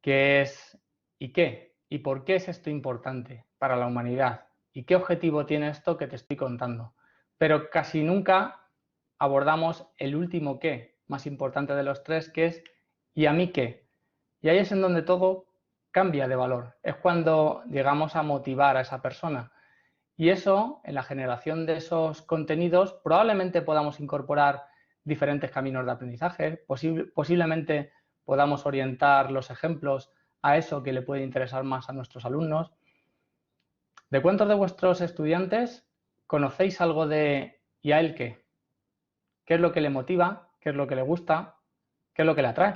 ¿Qué es y qué? ¿Y por qué es esto importante para la humanidad? ¿Y qué objetivo tiene esto que te estoy contando? Pero casi nunca abordamos el último qué, más importante de los tres, que es ¿y a mí qué? Y ahí es en donde todo cambia de valor. Es cuando llegamos a motivar a esa persona. Y eso, en la generación de esos contenidos, probablemente podamos incorporar diferentes caminos de aprendizaje, posiblemente podamos orientar los ejemplos a eso que le puede interesar más a nuestros alumnos. ¿De cuántos de vuestros estudiantes conocéis algo de ¿y a él qué? ¿Qué es lo que le motiva? ¿Qué es lo que le gusta? ¿Qué es lo que le atrae?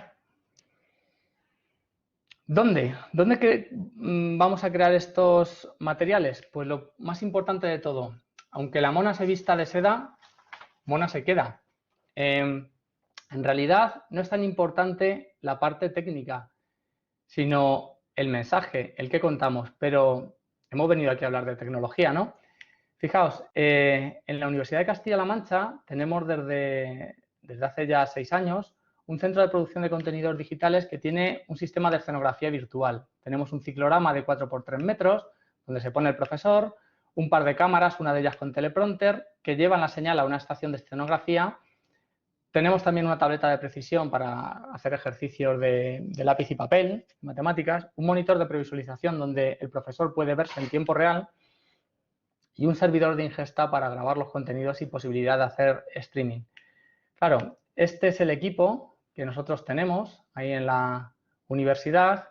¿Dónde? ¿Dónde vamos a crear estos materiales? Pues lo más importante de todo, aunque la mona se vista de seda, mona se queda. En realidad no es tan importante la parte técnica, sino el mensaje, el que contamos. Pero hemos venido aquí a hablar de tecnología, ¿no? Fijaos, en la Universidad de Castilla-La Mancha tenemos desde hace ya 6 años un centro de producción de contenidos digitales que tiene un sistema de escenografía virtual. Tenemos un ciclorama de 4×3 metros, donde se pone el profesor, un par de cámaras, una de ellas con teleprompter, que llevan la señal a una estación de escenografía Tenemos también una tableta de precisión para hacer ejercicios de lápiz y papel, matemáticas, un monitor de previsualización donde el profesor puede verse en tiempo real y un servidor de ingesta para grabar los contenidos y posibilidad de hacer streaming. Claro, este es el equipo que nosotros tenemos ahí en la universidad,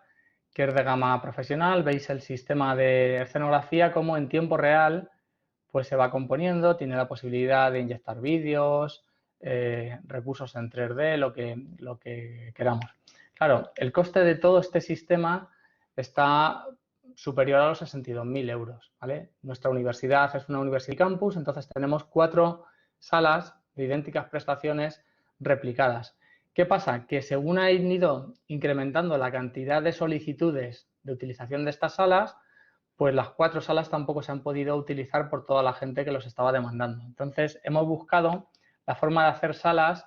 que es de gama profesional. Veis el sistema de escenografía como en tiempo real pues se va componiendo, tiene la posibilidad de inyectar vídeos, recursos en 3D, lo que queramos. Claro, el coste de todo este sistema está superior a los 62.000 euros, ¿vale? Nuestra universidad es una universidad campus, entonces tenemos 4 salas de idénticas prestaciones replicadas. ¿Qué pasa? Que según han ido incrementando la cantidad de solicitudes de utilización de estas salas, pues las 4 salas tampoco se han podido utilizar por toda la gente que los estaba demandando. Entonces, hemos buscado la forma de hacer salas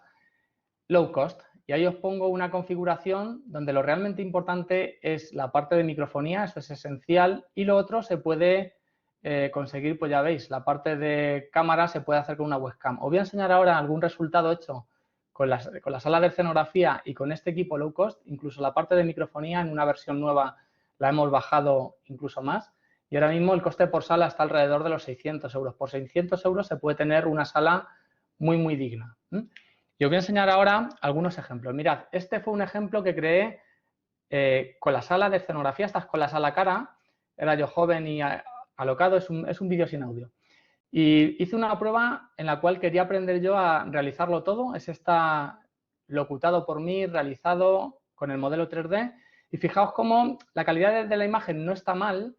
low cost. Y ahí os pongo una configuración donde lo realmente importante es la parte de microfonía, eso es esencial, y lo otro se puede conseguir, pues ya veis, la parte de cámara se puede hacer con una webcam. Os voy a enseñar ahora algún resultado hecho con la sala de escenografía y con este equipo low cost. Incluso la parte de microfonía en una versión nueva la hemos bajado incluso más. Y ahora mismo el coste por sala está alrededor de los 600 euros. Por 600 euros se puede tener una sala muy, muy digna. Y os voy a enseñar ahora algunos ejemplos. Mirad, este fue un ejemplo que creé con la sala de escenografía. Esta es con la sala cara. Era yo joven y alocado. Es un vídeo sin audio. Y hice una prueba en la cual quería aprender yo a realizarlo todo. Está locutado por mí, realizado con el modelo 3D. Y fijaos cómo la calidad de la imagen no está mal,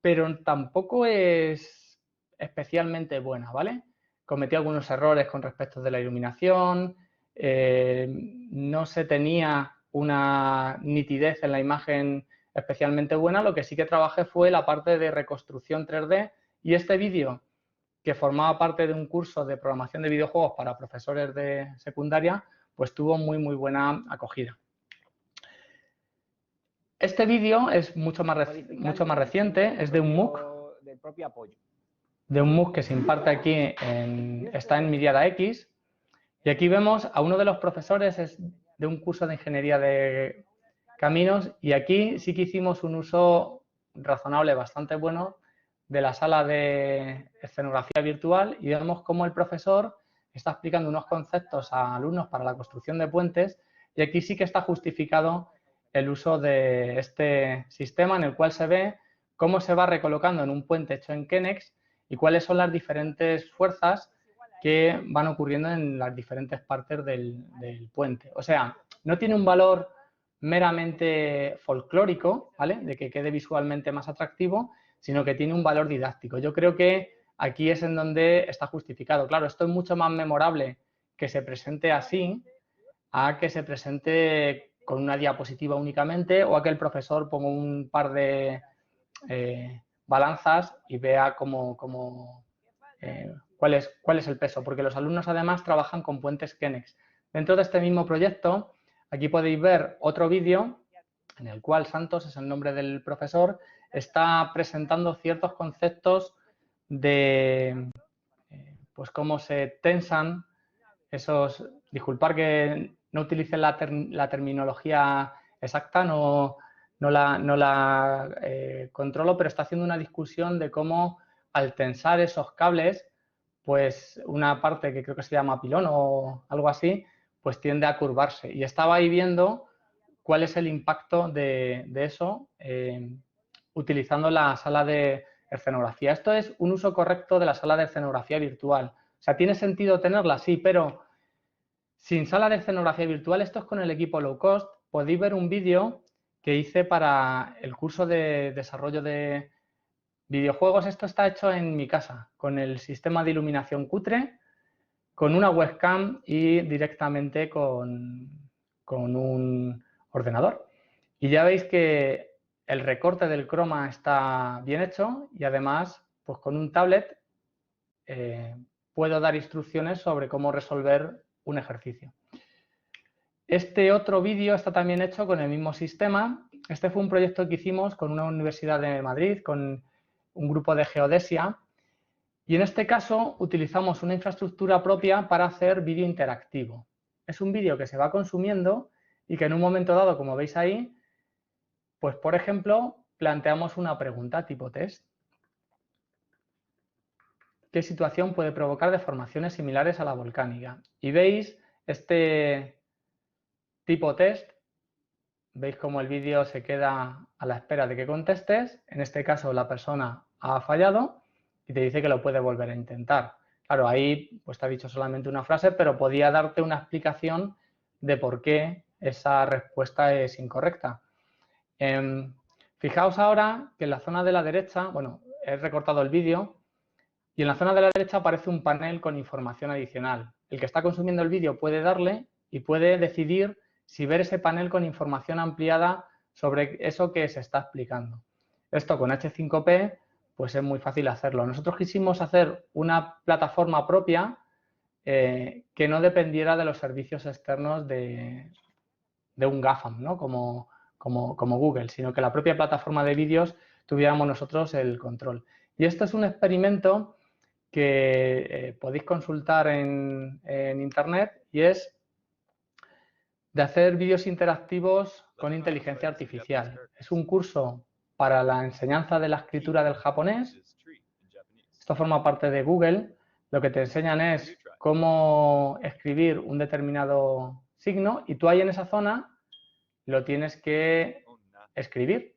pero tampoco es especialmente buena, ¿vale? Cometí algunos errores con respecto de la iluminación, no se tenía una nitidez en la imagen especialmente buena. Lo que sí que trabajé fue la parte de reconstrucción 3D, y este vídeo, que formaba parte de un curso de programación de videojuegos para profesores de secundaria, pues tuvo muy, muy buena acogida. Este vídeo es mucho más reciente, es de un MOOC, que se imparte aquí, está en Miriada X, y aquí vemos a uno de los profesores, es de un curso de ingeniería de caminos, y aquí sí que hicimos un uso razonable, bastante bueno, de la sala de escenografía virtual, y vemos cómo el profesor está explicando unos conceptos a alumnos para la construcción de puentes, y aquí sí que está justificado el uso de este sistema en el cual se ve cómo se va recolocando en un puente hecho en Kenex y cuáles son las diferentes fuerzas que van ocurriendo en las diferentes partes del puente. O sea, no tiene un valor meramente folclórico, ¿vale?, de que quede visualmente más atractivo, sino que tiene un valor didáctico. Yo creo que aquí es en donde está justificado. Claro, esto es mucho más memorable que se presente así a que se presente con una diapositiva únicamente, o a que el profesor ponga un par de balanzas y vea cuál es el peso, porque los alumnos además trabajan con puentes Kenex. Dentro de este mismo proyecto, aquí podéis ver otro vídeo en el cual Santos, es el nombre del profesor, está presentando ciertos conceptos de pues cómo se tensan esos. Disculpar que no utilice la terminología exacta, no la controlo, pero está haciendo una discusión de cómo al tensar esos cables, pues una parte que creo que se llama pilón o algo así, pues tiende a curvarse. Y estaba ahí viendo cuál es el impacto de eso utilizando la sala de escenografía. Esto es un uso correcto de la sala de escenografía virtual. O sea, ¿tiene sentido tenerla? Sí, pero sin sala de escenografía virtual, esto es con el equipo low cost. Podéis ver un vídeo que hice para el curso de desarrollo de videojuegos. Esto está hecho en mi casa, con el sistema de iluminación cutre, con una webcam y directamente con un ordenador. Y ya veis que el recorte del croma está bien hecho, y además, pues con un tablet puedo dar instrucciones sobre cómo resolver un ejercicio. Este otro vídeo está también hecho con el mismo sistema. Este fue un proyecto que hicimos con una universidad de Madrid, con un grupo de geodesia, y en este caso utilizamos una infraestructura propia para hacer vídeo interactivo. es un vídeo que se va consumiendo y que en un momento dado, como veis ahí, pues por ejemplo, planteamos una pregunta tipo test. ¿Qué situación puede provocar deformaciones similares a la volcánica? Y veis este tipo test, veis cómo el vídeo se queda a la espera de que contestes. En este caso la persona ha fallado y te dice que lo puede volver a intentar. Claro, ahí pues te ha dicho solamente una frase, pero podía darte una explicación de por qué esa respuesta es incorrecta. Fijaos ahora que en la zona de la derecha, bueno, he recortado el vídeo y en la zona de la derecha aparece un panel con información adicional. El que está consumiendo el vídeo puede darle y puede decidir si ver ese panel con información ampliada sobre eso que se está explicando. Esto con H5P pues es muy fácil hacerlo. Nosotros quisimos hacer una plataforma propia que no dependiera de los servicios externos de un GAFAM, ¿no? como Google, sino que la propia plataforma de vídeos tuviéramos nosotros el control. Y esto es un experimento que podéis consultar en Internet y es de hacer vídeos interactivos con inteligencia artificial. Es un curso para la enseñanza de la escritura del japonés. Esto forma parte de Google. Lo que te enseñan es cómo escribir un determinado signo y tú ahí en esa zona lo tienes que escribir.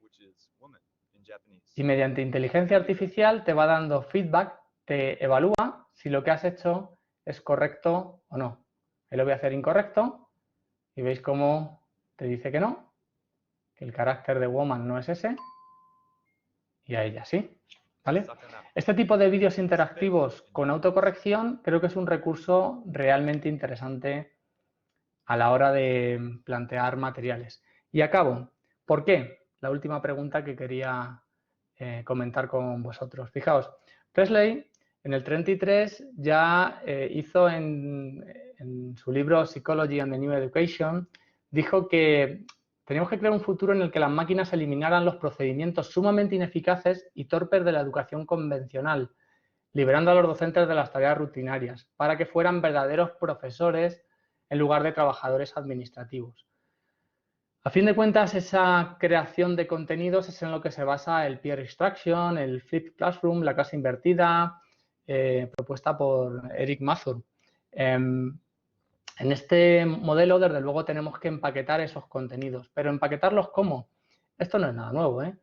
Y mediante inteligencia artificial te va dando feedback, te evalúa si lo que has hecho es correcto o no. Ahí lo voy a hacer incorrecto y veis cómo te dice que no, que el carácter de woman no es ese y a ella sí. ¿Vale? Este tipo de vídeos interactivos con autocorrección creo que es un recurso realmente interesante a la hora de plantear materiales. Y acabo. ¿Por qué? La última pregunta que quería comentar con vosotros. Fijaos, Presley en el 33 ya hizo en su libro Psychology and the New Education, dijo que teníamos que crear un futuro en el que las máquinas eliminaran los procedimientos sumamente ineficaces y torpes de la educación convencional, liberando a los docentes de las tareas rutinarias, para que fueran verdaderos profesores en lugar de trabajadores administrativos. A fin de cuentas, esa creación de contenidos es en lo que se basa el peer instruction, el flipped classroom, la clase invertida, propuesta por Eric Mazur. En este modelo, desde luego, tenemos que empaquetar esos contenidos. ¿Pero empaquetarlos cómo? Esto no es nada nuevo, ¿eh?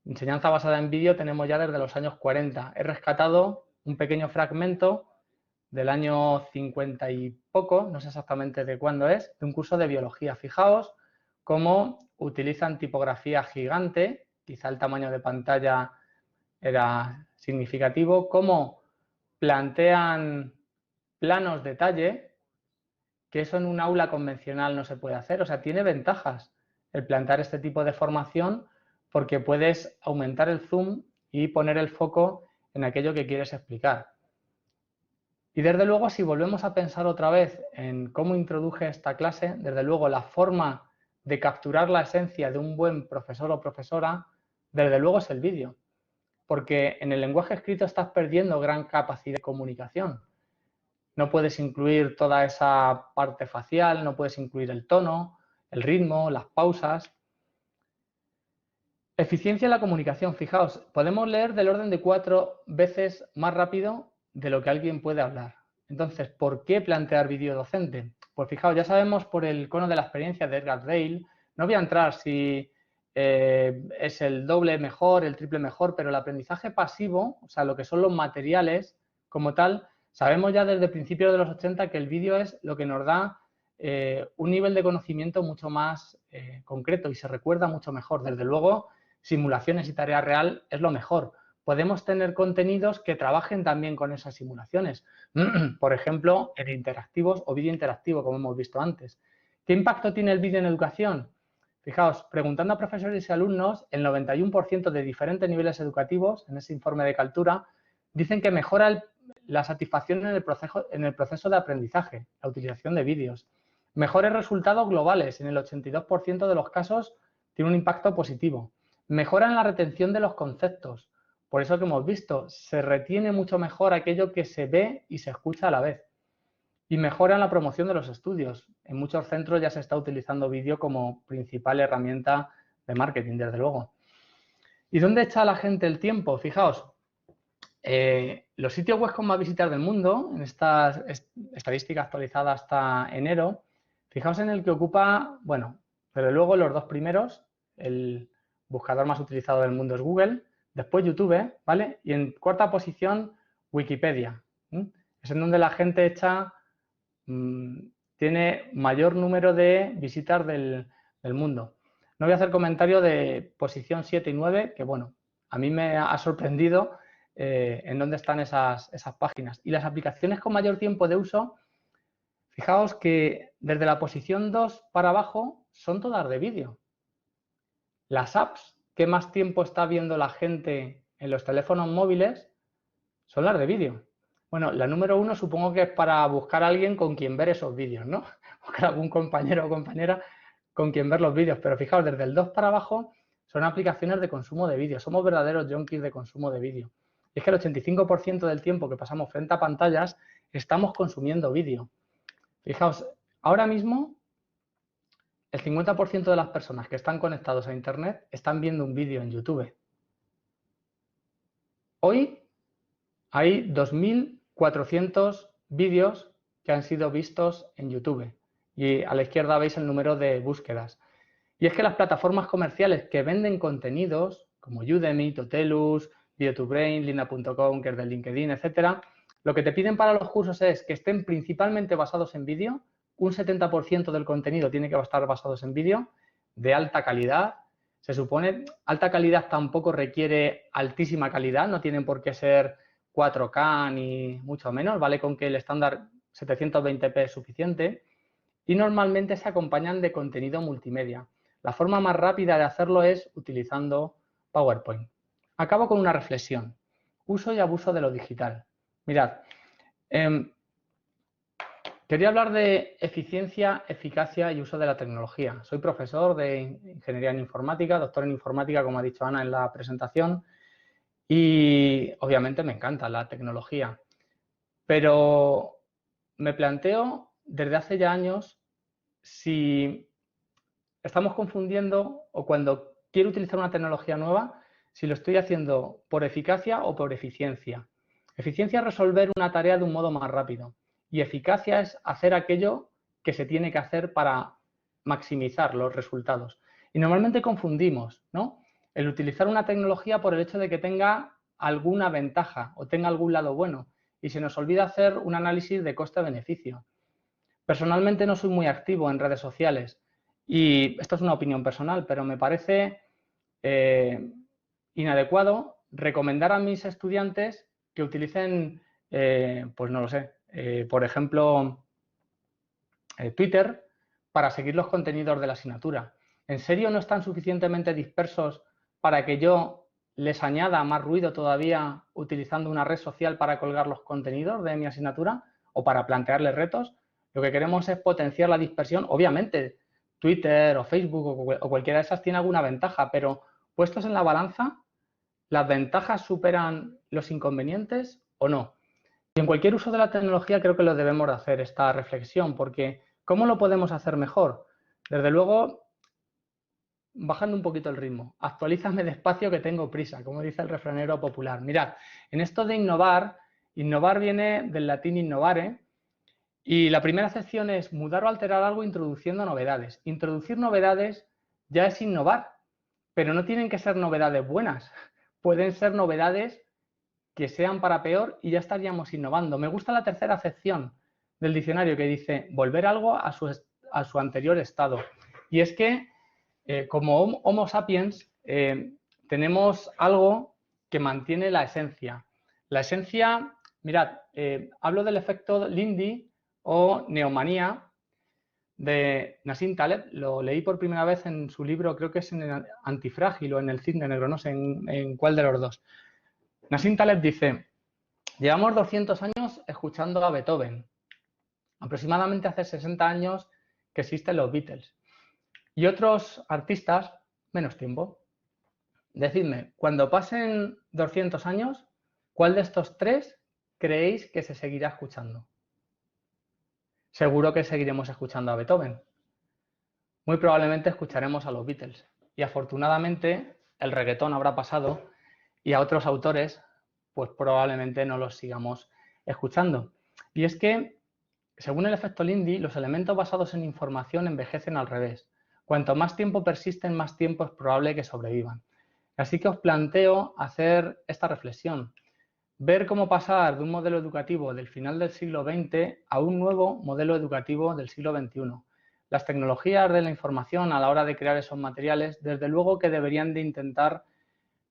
Enseñanza basada en vídeo tenemos ya desde los años 40. He rescatado un pequeño fragmento del año 50 y poco, no sé exactamente de cuándo es, de un curso de biología. Fijaos cómo utilizan tipografía gigante, quizá el tamaño de pantalla era significativo, cómo plantean planos detalle, que eso en un aula convencional no se puede hacer. O sea, tiene ventajas el plantear este tipo de formación porque puedes aumentar el zoom y poner el foco en aquello que quieres explicar. Y desde luego, si volvemos a pensar otra vez en cómo introduje esta clase, desde luego la forma de capturar la esencia de un buen profesor o profesora, desde luego es el vídeo. Porque en el lenguaje escrito estás perdiendo gran capacidad de comunicación. No puedes incluir toda esa parte facial, no puedes incluir el tono, el ritmo, las pausas. Eficiencia en la comunicación. Fijaos, podemos leer del orden de 4 veces más rápido de lo que alguien puede hablar. Entonces, ¿por qué plantear vídeo docente? Pues fijaos, ya sabemos por el cono de la experiencia de Edgar Dale, no voy a entrar si es el doble mejor, el triple mejor, pero el aprendizaje pasivo, o sea, lo que son los materiales como tal, sabemos ya desde principios de los 80 que el vídeo es lo que nos da un nivel de conocimiento mucho más concreto y se recuerda mucho mejor. Desde luego, simulaciones y tarea real es lo mejor. Podemos tener contenidos que trabajen también con esas simulaciones. Por ejemplo, en interactivos o vídeo interactivo, como hemos visto antes. ¿Qué impacto tiene el vídeo en educación? Fijaos, preguntando a profesores y alumnos, el 91% de diferentes niveles educativos, en ese informe de Kaltura, dicen que mejora la satisfacción en el proceso de aprendizaje, la utilización de vídeos. Mejores resultados globales, en el 82% de los casos tiene un impacto positivo. Mejora en la retención de los conceptos. Por eso que hemos visto, se retiene mucho mejor aquello que se ve y se escucha a la vez. y mejoran la promoción de los estudios. En muchos centros ya se está utilizando vídeo como principal herramienta de marketing, desde luego. ¿Y dónde echa la gente el tiempo? Fijaos, los sitios web con más visitas del mundo, en esta estadística actualizada hasta enero, fijaos en el que ocupa, bueno, desde luego los dos primeros, el buscador más utilizado del mundo es Google, después YouTube, ¿vale? Y en cuarta posición, Wikipedia. Es en donde la gente echa, tiene mayor número de visitas del mundo. No voy a hacer comentario de posición 7 y 9, que bueno, a mí me ha sorprendido en dónde están esas páginas. Y las aplicaciones con mayor tiempo de uso, fijaos que desde la posición 2 para abajo son todas de vídeo. Las apps que más tiempo está viendo la gente en los teléfonos móviles son las de vídeo. Bueno, la número 1 supongo que es para buscar a alguien con quien ver esos vídeos, ¿no? Buscar a algún compañero o compañera con quien ver los vídeos. Pero fijaos, desde el 2 para abajo son aplicaciones de consumo de vídeo. Somos verdaderos junkies de consumo de vídeo. Y es que el 85% del tiempo que pasamos frente a pantallas estamos consumiendo vídeo. Fijaos, ahora mismo el 50% de las personas que están conectados a Internet están viendo un vídeo en YouTube. Hoy hay 2.400 vídeos que han sido vistos en YouTube. Y a la izquierda veis el número de búsquedas. Y es que las plataformas comerciales que venden contenidos, como Udemy, Totelus, Video2Brain, Lina.com, que es de LinkedIn, etcétera, lo que te piden para los cursos es que estén principalmente basados en vídeo. Un 70% del contenido tiene que estar basados en vídeo, de alta calidad. Se supone, alta calidad tampoco requiere altísima calidad, no tienen por qué ser 4K ni mucho menos, vale con que el estándar 720p es suficiente. Y normalmente se acompañan de contenido multimedia. La forma más rápida de hacerlo es utilizando PowerPoint. Acabo con una reflexión. Uso y abuso de lo digital. Mirad, quería hablar de eficiencia, eficacia y uso de la tecnología. Soy profesor de Ingeniería en Informática, doctor en Informática, como ha dicho Ana en la presentación, y obviamente me encanta la tecnología. Pero me planteo desde hace ya años si estamos confundiendo o cuando quiero utilizar una tecnología nueva, si lo estoy haciendo por eficacia o por eficiencia. Eficiencia es resolver una tarea de un modo más rápido y eficacia es hacer aquello que se tiene que hacer para maximizar los resultados. Y normalmente confundimos, ¿no?, el utilizar una tecnología por el hecho de que tenga alguna ventaja o tenga algún lado bueno y se nos olvida hacer un análisis de coste-beneficio. Personalmente no soy muy activo en redes sociales y esto es una opinión personal, pero me parece inadecuado recomendar a mis estudiantes que utilicen, pues no lo sé, por ejemplo, Twitter para seguir los contenidos de la asignatura. ¿En serio no están suficientemente dispersos para que yo les añada más ruido todavía utilizando una red social para colgar los contenidos de mi asignatura o para plantearles retos? Lo que queremos es potenciar la dispersión. Obviamente, Twitter o Facebook o cualquiera de esas tiene alguna ventaja, pero puestos en la balanza, ¿las ventajas superan los inconvenientes o no? Y en cualquier uso de la tecnología creo que lo debemos de hacer esta reflexión, porque ¿cómo lo podemos hacer mejor? Desde luego, bajando un poquito el ritmo. Actualízame despacio que tengo prisa, como dice el refranero popular. Mirad, en esto de innovar, innovar viene del latín innovare, y la primera acepción es mudar o alterar algo introduciendo novedades. Introducir novedades ya es innovar, pero no tienen que ser novedades buenas. Pueden ser novedades que sean para peor y ya estaríamos innovando. Me gusta la tercera acepción del diccionario que dice volver algo a su anterior estado. Y es que como Homo sapiens tenemos algo que mantiene la esencia. La esencia, mirad, hablo del efecto Lindy o neomanía de Nassim Taleb. Lo leí por primera vez en su libro, creo que es en el Antifrágil o en el Cisne Negro, no sé en cuál de los dos. Nassim Taleb dice, llevamos 200 años escuchando a Beethoven, aproximadamente hace 60 años que existen los Beatles y otros artistas menos tiempo. Decidme, cuando pasen 200 años, ¿cuál de estos tres creéis que se seguirá escuchando? seguro que seguiremos escuchando a Beethoven. Muy probablemente escucharemos a los Beatles. Y afortunadamente el reggaetón habrá pasado y a otros autores pues probablemente no los sigamos escuchando. Y es que, según el efecto Lindy, los elementos basados en información envejecen al revés. Cuanto más tiempo persisten, más tiempo es probable que sobrevivan. Así que os planteo hacer esta reflexión. Ver cómo pasar de un modelo educativo del final del siglo XX a un nuevo modelo educativo del siglo XXI. Las tecnologías de la información a la hora de crear esos materiales, desde luego que deberían de intentar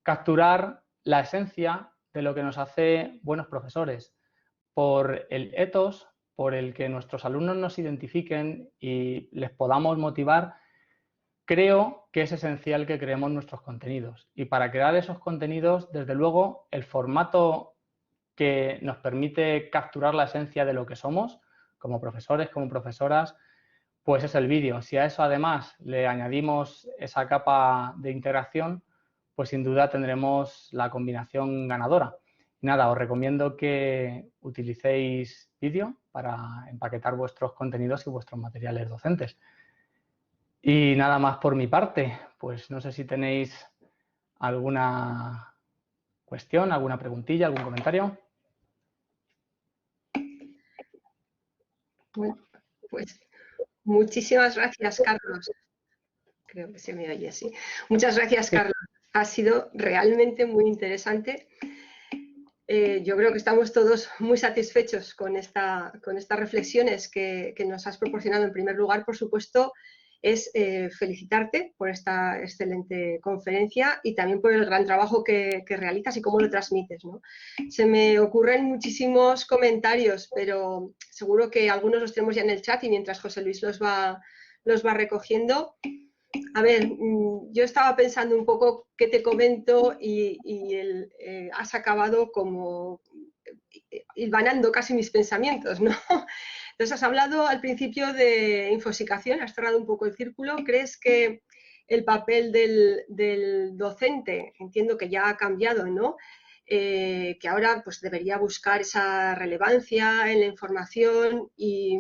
capturar la esencia de lo que nos hace buenos profesores, por el ethos, por el que nuestros alumnos nos identifiquen y les podamos motivar. Creo que es esencial que creemos nuestros contenidos y para crear esos contenidos, desde luego, el formato que nos permite capturar la esencia de lo que somos, como profesores, como profesoras, pues es el vídeo. Si a eso además le añadimos esa capa de interacción, pues sin duda tendremos la combinación ganadora. Nada, os recomiendo que utilicéis vídeo para empaquetar vuestros contenidos y vuestros materiales docentes. Y nada más por mi parte, pues no sé si tenéis alguna cuestión, alguna preguntilla, algún comentario. Bueno, pues muchísimas gracias, Carlos. Creo que se me oye así. Muchas gracias, Carlos. Ha sido realmente muy interesante. Yo creo que estamos todos muy satisfechos con estas reflexiones que nos has proporcionado. En primer lugar, por supuesto, es felicitarte por esta excelente conferencia y también por el gran trabajo que realizas y cómo lo transmites, ¿no? Se me ocurren muchísimos comentarios, pero seguro que algunos los tenemos ya en el chat y mientras José Luis los va recogiendo. A ver, yo estaba pensando un poco qué te comento y has acabado como hilvanando casi mis pensamientos, ¿no? Entonces, has hablado al principio de infosicación, has cerrado un poco el círculo. ¿Crees que el papel del docente, entiendo que ya ha cambiado, ¿no? Que ahora pues debería buscar esa relevancia en la información y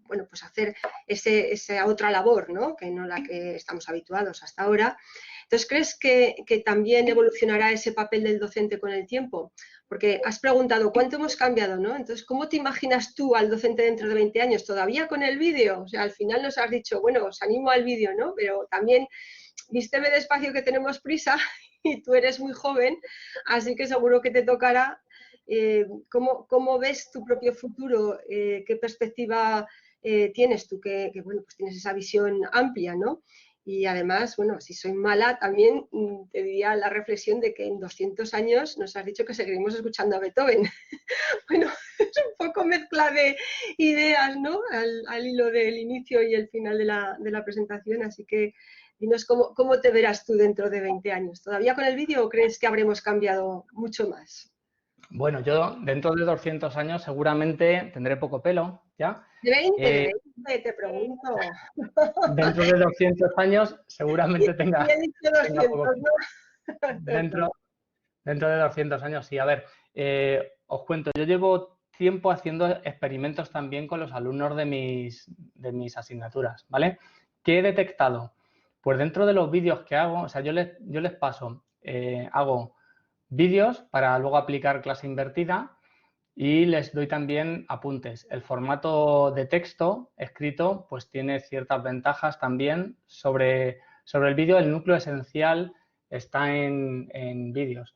bueno, pues hacer esa otra labor, ¿no? Que no la que estamos habituados hasta ahora. Entonces, ¿crees que también evolucionará ese papel del docente con el tiempo? Porque has preguntado cuánto hemos cambiado, ¿no? Entonces, ¿cómo te imaginas tú al docente dentro de 20 años? ¿Todavía con el vídeo? O sea, al final nos has dicho, bueno, os animo al vídeo, ¿no? Pero también vísteme despacio que tenemos prisa y tú eres muy joven, así que seguro que te tocará. ¿Cómo ves tu propio futuro? ¿Qué perspectiva tienes tú? Que bueno, pues tienes esa visión amplia, ¿no? Y además, bueno, si soy mala, también te diría la reflexión de que en 200 años nos has dicho que seguiremos escuchando a Beethoven. Bueno, es un poco mezcla de ideas, ¿no? Al hilo del inicio y el final de la presentación, así que dinos cómo te verás tú dentro de 20 años. ¿Todavía con el vídeo o crees que habremos cambiado mucho más? Bueno, yo dentro de 200 años seguramente tendré poco pelo, ¿ya? De 20, te pregunto. Dentro de 200 años seguramente tenga poco pelo. ¿no? Dentro de 200 años, sí. A ver, os cuento, yo llevo tiempo haciendo experimentos también con los alumnos de mis asignaturas, ¿vale? ¿Qué he detectado? Pues dentro de los vídeos que hago, o sea, yo les paso, hago vídeos para luego aplicar clase invertida y les doy también apuntes. El formato de texto escrito pues tiene ciertas ventajas también sobre el vídeo. El núcleo esencial está en vídeos.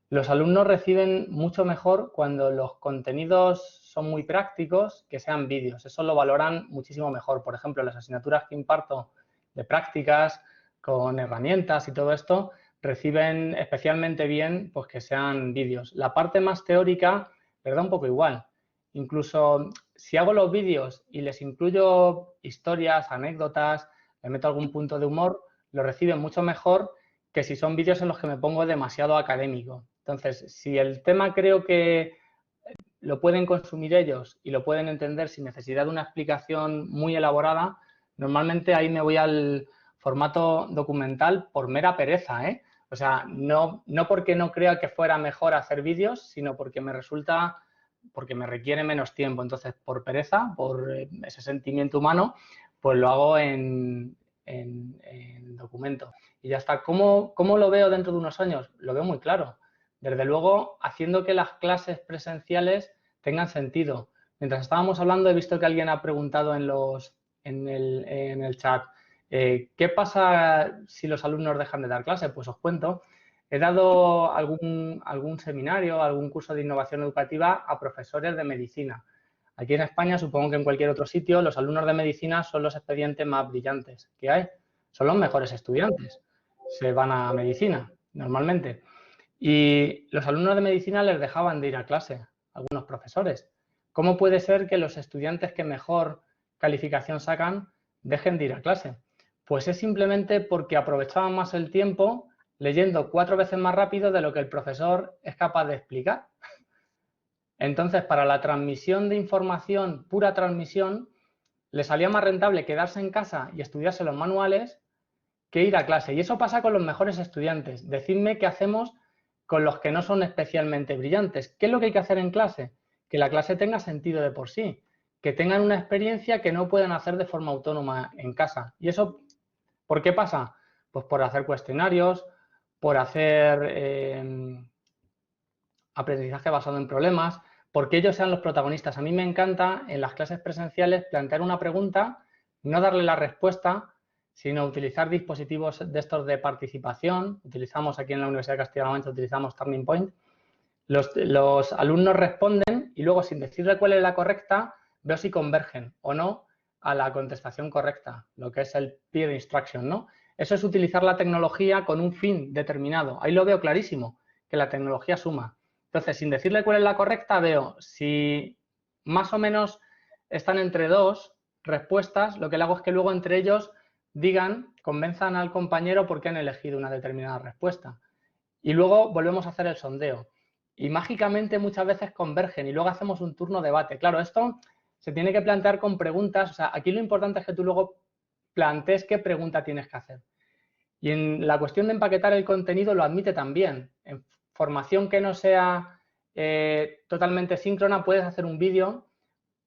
Los alumnos reciben mucho mejor cuando los contenidos son muy prácticos que sean vídeos. Eso lo valoran muchísimo mejor. Por ejemplo, las asignaturas que imparto de prácticas con herramientas y todo esto reciben especialmente bien pues que sean vídeos. La parte más teórica les da un poco igual. Incluso si hago los vídeos y les incluyo historias, anécdotas, les meto algún punto de humor, lo reciben mucho mejor que si son vídeos en los que me pongo demasiado académico. Entonces, si el tema creo que lo pueden consumir ellos y lo pueden entender sin necesidad de una explicación muy elaborada, normalmente ahí me voy al formato documental por mera pereza, ¿eh? O sea, no porque no crea que fuera mejor hacer vídeos, sino porque me resulta porque me requiere menos tiempo. Entonces, por pereza, por ese sentimiento humano, pues lo hago en documento. Y ya está. ¿Cómo lo veo dentro de unos años? Lo veo muy claro. Desde luego, haciendo que las clases presenciales tengan sentido. Mientras estábamos hablando, he visto que alguien ha preguntado en el chat, ¿qué pasa si los alumnos dejan de dar clase? Pues os cuento. He dado algún seminario, algún curso de innovación educativa a profesores de medicina. Aquí en España, supongo que en cualquier otro sitio, los alumnos de medicina son los expedientes más brillantes que hay. Son los mejores estudiantes. Se van a medicina, normalmente. Y los alumnos de medicina les dejaban de ir a clase, algunos profesores. ¿Cómo puede ser que los estudiantes que mejor calificación sacan dejen de ir a clase? Pues es simplemente porque aprovechaban más el tiempo leyendo 4 veces más rápido de lo que el profesor es capaz de explicar. Entonces, para la transmisión de información, pura transmisión, le salía más rentable quedarse en casa y estudiarse los manuales que ir a clase. Y eso pasa con los mejores estudiantes. Decidme qué hacemos con los que no son especialmente brillantes. ¿Qué es lo que hay que hacer en clase? Que la clase tenga sentido de por sí, que tengan una experiencia que no puedan hacer de forma autónoma en casa. ¿Y eso por qué pasa? Pues por hacer cuestionarios, por hacer aprendizaje basado en problemas, porque ellos sean los protagonistas. A mí me encanta en las clases presenciales plantear una pregunta, no darle la respuesta, sino utilizar dispositivos de estos de participación. Utilizamos aquí en la Universidad de Castilla-La Mancha, utilizamos Turning Point. Los alumnos responden y luego, sin decirle cuál es la correcta, veo si convergen o no a la contestación correcta, lo que es el peer instruction, ¿no? Eso es utilizar la tecnología con un fin determinado. Ahí lo veo clarísimo, que la tecnología suma. Entonces, sin decirle cuál es la correcta, veo si más o menos están entre 2 respuestas, lo que le hago es que luego entre ellos digan, convenzan al compañero por qué han elegido una determinada respuesta. Y luego volvemos a hacer el sondeo. Y mágicamente muchas veces convergen y luego hacemos un turno de debate. Claro, esto se tiene que plantear con preguntas. O sea, aquí lo importante es que tú luego plantees qué pregunta tienes que hacer. Y en la cuestión de empaquetar el contenido lo admite también. En formación que no sea totalmente síncrona, puedes hacer un vídeo,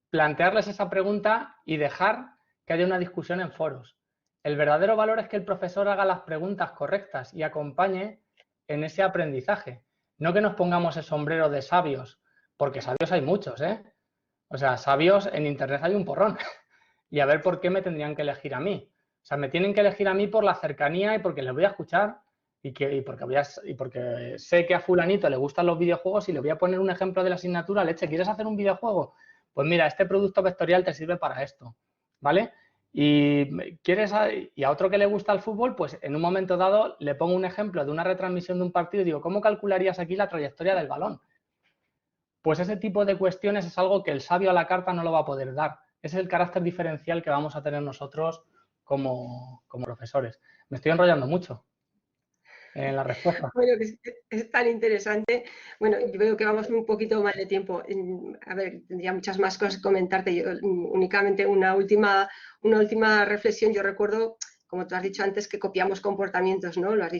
plantearles esa pregunta y dejar que haya una discusión en foros. El verdadero valor es que el profesor haga las preguntas correctas y acompañe en ese aprendizaje. No que nos pongamos el sombrero de sabios, porque sabios hay muchos, ¿eh? O sea, sabios en Internet hay un porrón. Y a ver por qué me tendrían que elegir a mí. O sea, me tienen que elegir a mí por la cercanía y porque les voy a escuchar y porque sé que a fulanito le gustan los videojuegos y le voy a poner un ejemplo de la asignatura. Leche, ¿quieres hacer un videojuego? Pues mira, este producto vectorial te sirve para esto, ¿vale? Y a otro que le gusta el fútbol, pues en un momento dado le pongo un ejemplo de una retransmisión de un partido y digo, ¿cómo calcularías aquí la trayectoria del balón? Pues ese tipo de cuestiones es algo que el sabio a la carta no lo va a poder dar. Ese es el carácter diferencial que vamos a tener nosotros como profesores. Me estoy enrollando mucho en la respuesta. Bueno, es tan interesante. Bueno, yo veo que vamos un poquito mal de tiempo. A ver, tendría muchas más cosas que comentarte. Yo, únicamente una última reflexión. Yo recuerdo, como tú has dicho antes, que copiamos comportamientos, ¿no? Lo has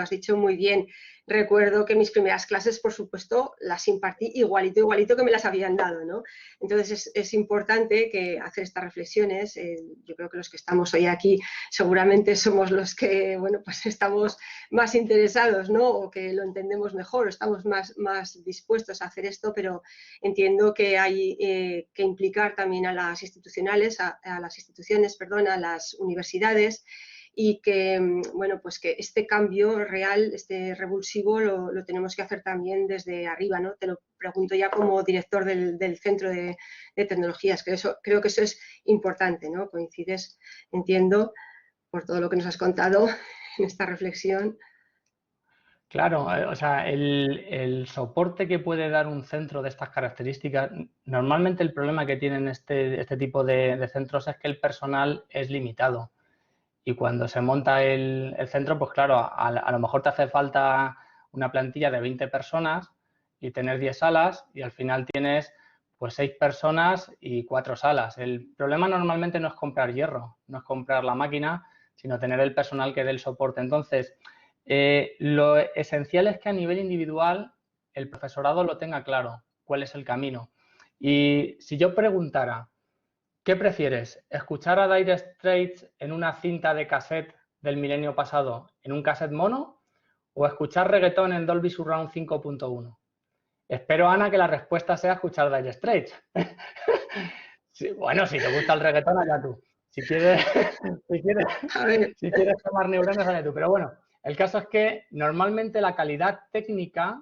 dicho muy bien. Recuerdo que mis primeras clases, por supuesto, las impartí igualito que me las habían dado, ¿no? Entonces es importante que hacer estas reflexiones. Yo creo que los que estamos hoy aquí seguramente somos los que, bueno, pues estamos más interesados, ¿no? O que lo entendemos mejor, o estamos más dispuestos a hacer esto, pero entiendo que hay que implicar también a las instituciones, a las universidades, y que, bueno, pues que este cambio real, este revulsivo, lo tenemos que hacer también desde arriba, ¿no? Te lo pregunto ya como director del Centro de Tecnologías, que creo que eso es importante, ¿no? Coincides, entiendo, por todo lo que nos has contado en esta reflexión. Claro, o sea, el soporte que puede dar un centro de estas características, normalmente el problema que tienen este tipo de centros es que el personal es limitado. Y cuando se monta el centro, pues claro, a lo mejor te hace falta una plantilla de 20 personas y tener 10 salas y al final tienes pues 6 personas y 4 salas. El problema normalmente no es comprar hierro, no es comprar la máquina, sino tener el personal que dé el soporte. Entonces, lo esencial es que a nivel individual el profesorado lo tenga claro, cuál es el camino. Y si yo preguntara, ¿qué prefieres? ¿Escuchar a Dire Straits en una cinta de cassette del milenio pasado en un cassette mono o escuchar reggaetón en Dolby Surround 5.1? Espero, Ana, que la respuesta sea escuchar Dire Straits. Sí, bueno, si te gusta el reggaetón, allá tú. Si quieres tomar neuronas, allá tú. Pero bueno, el caso es que normalmente la calidad técnica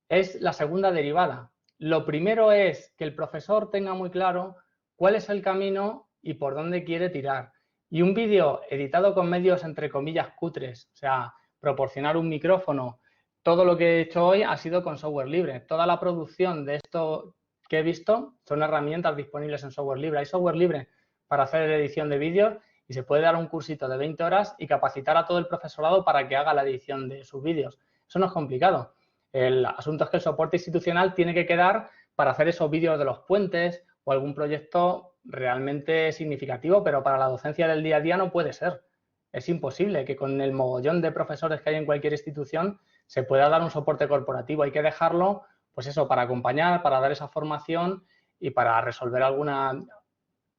es la segunda derivada. Lo primero es que el profesor tenga muy claro cuál es el camino y por dónde quiere tirar. Y un vídeo editado con medios, entre comillas, cutres, o sea, proporcionar un micrófono, todo lo que he hecho hoy ha sido con software libre. Toda la producción de esto que he visto son herramientas disponibles en software libre. Hay software libre para hacer edición de vídeos y se puede dar un cursito de 20 horas y capacitar a todo el profesorado para que haga la edición de sus vídeos. Eso no es complicado. El asunto es que el soporte institucional tiene que quedar para hacer esos vídeos de los puentes o algún proyecto realmente significativo, pero para la docencia del día a día no puede ser. Es imposible que con el mogollón de profesores que hay en cualquier institución se pueda dar un soporte corporativo. Hay que dejarlo, pues eso, para acompañar, para dar esa formación y para resolver alguna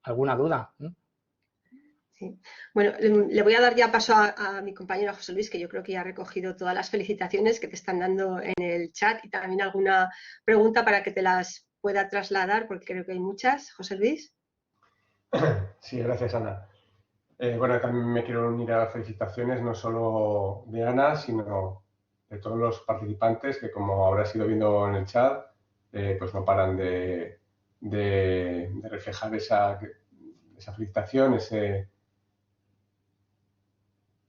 duda. Sí. Bueno, le voy a dar ya paso a mi compañero José Luis, que yo creo que ya ha recogido todas las felicitaciones que te están dando en el chat y también alguna pregunta para que te las pueda trasladar, porque creo que hay muchas. José Luis. Sí, gracias, Ana. Bueno, también me quiero unir a las felicitaciones, no solo de Ana, sino de todos los participantes que, como habrás ido viendo en el chat, pues no paran de reflejar esa felicitación,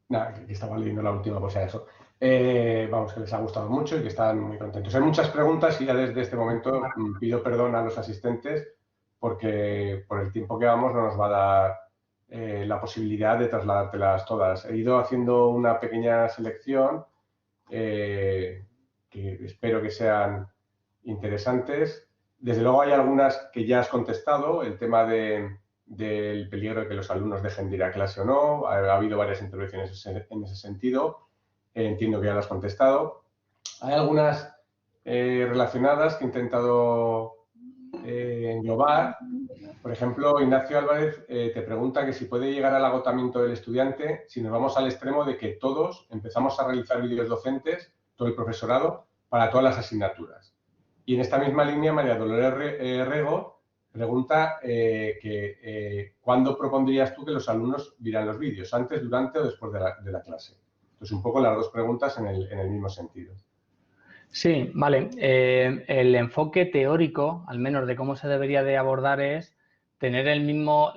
Nada, que estaba leyendo la última, pues eso. Vamos, que les ha gustado mucho y que están muy contentos. Hay muchas preguntas y ya desde este momento pido perdón a los asistentes porque por el tiempo que vamos no nos va a dar la posibilidad de trasladártelas todas. He ido haciendo una pequeña selección que espero que sean interesantes. Desde luego hay algunas que ya has contestado, el tema del peligro de que los alumnos dejen de ir a clase o no. Ha habido varias intervenciones en ese sentido. Entiendo que ya las has contestado. Hay algunas relacionadas que he intentado englobar. Por ejemplo, Ignacio Álvarez te pregunta que si puede llegar al agotamiento del estudiante si nos vamos al extremo de que todos empezamos a realizar vídeos docentes, todo el profesorado, para todas las asignaturas. Y en esta misma línea, María Dolores Rego pregunta ¿cuándo propondrías tú que los alumnos vieran los vídeos? ¿Antes, durante o después de la clase? Entonces, un poco las dos preguntas en el mismo sentido. Sí, vale. El enfoque teórico, al menos de cómo se debería de abordar, es tener el mismo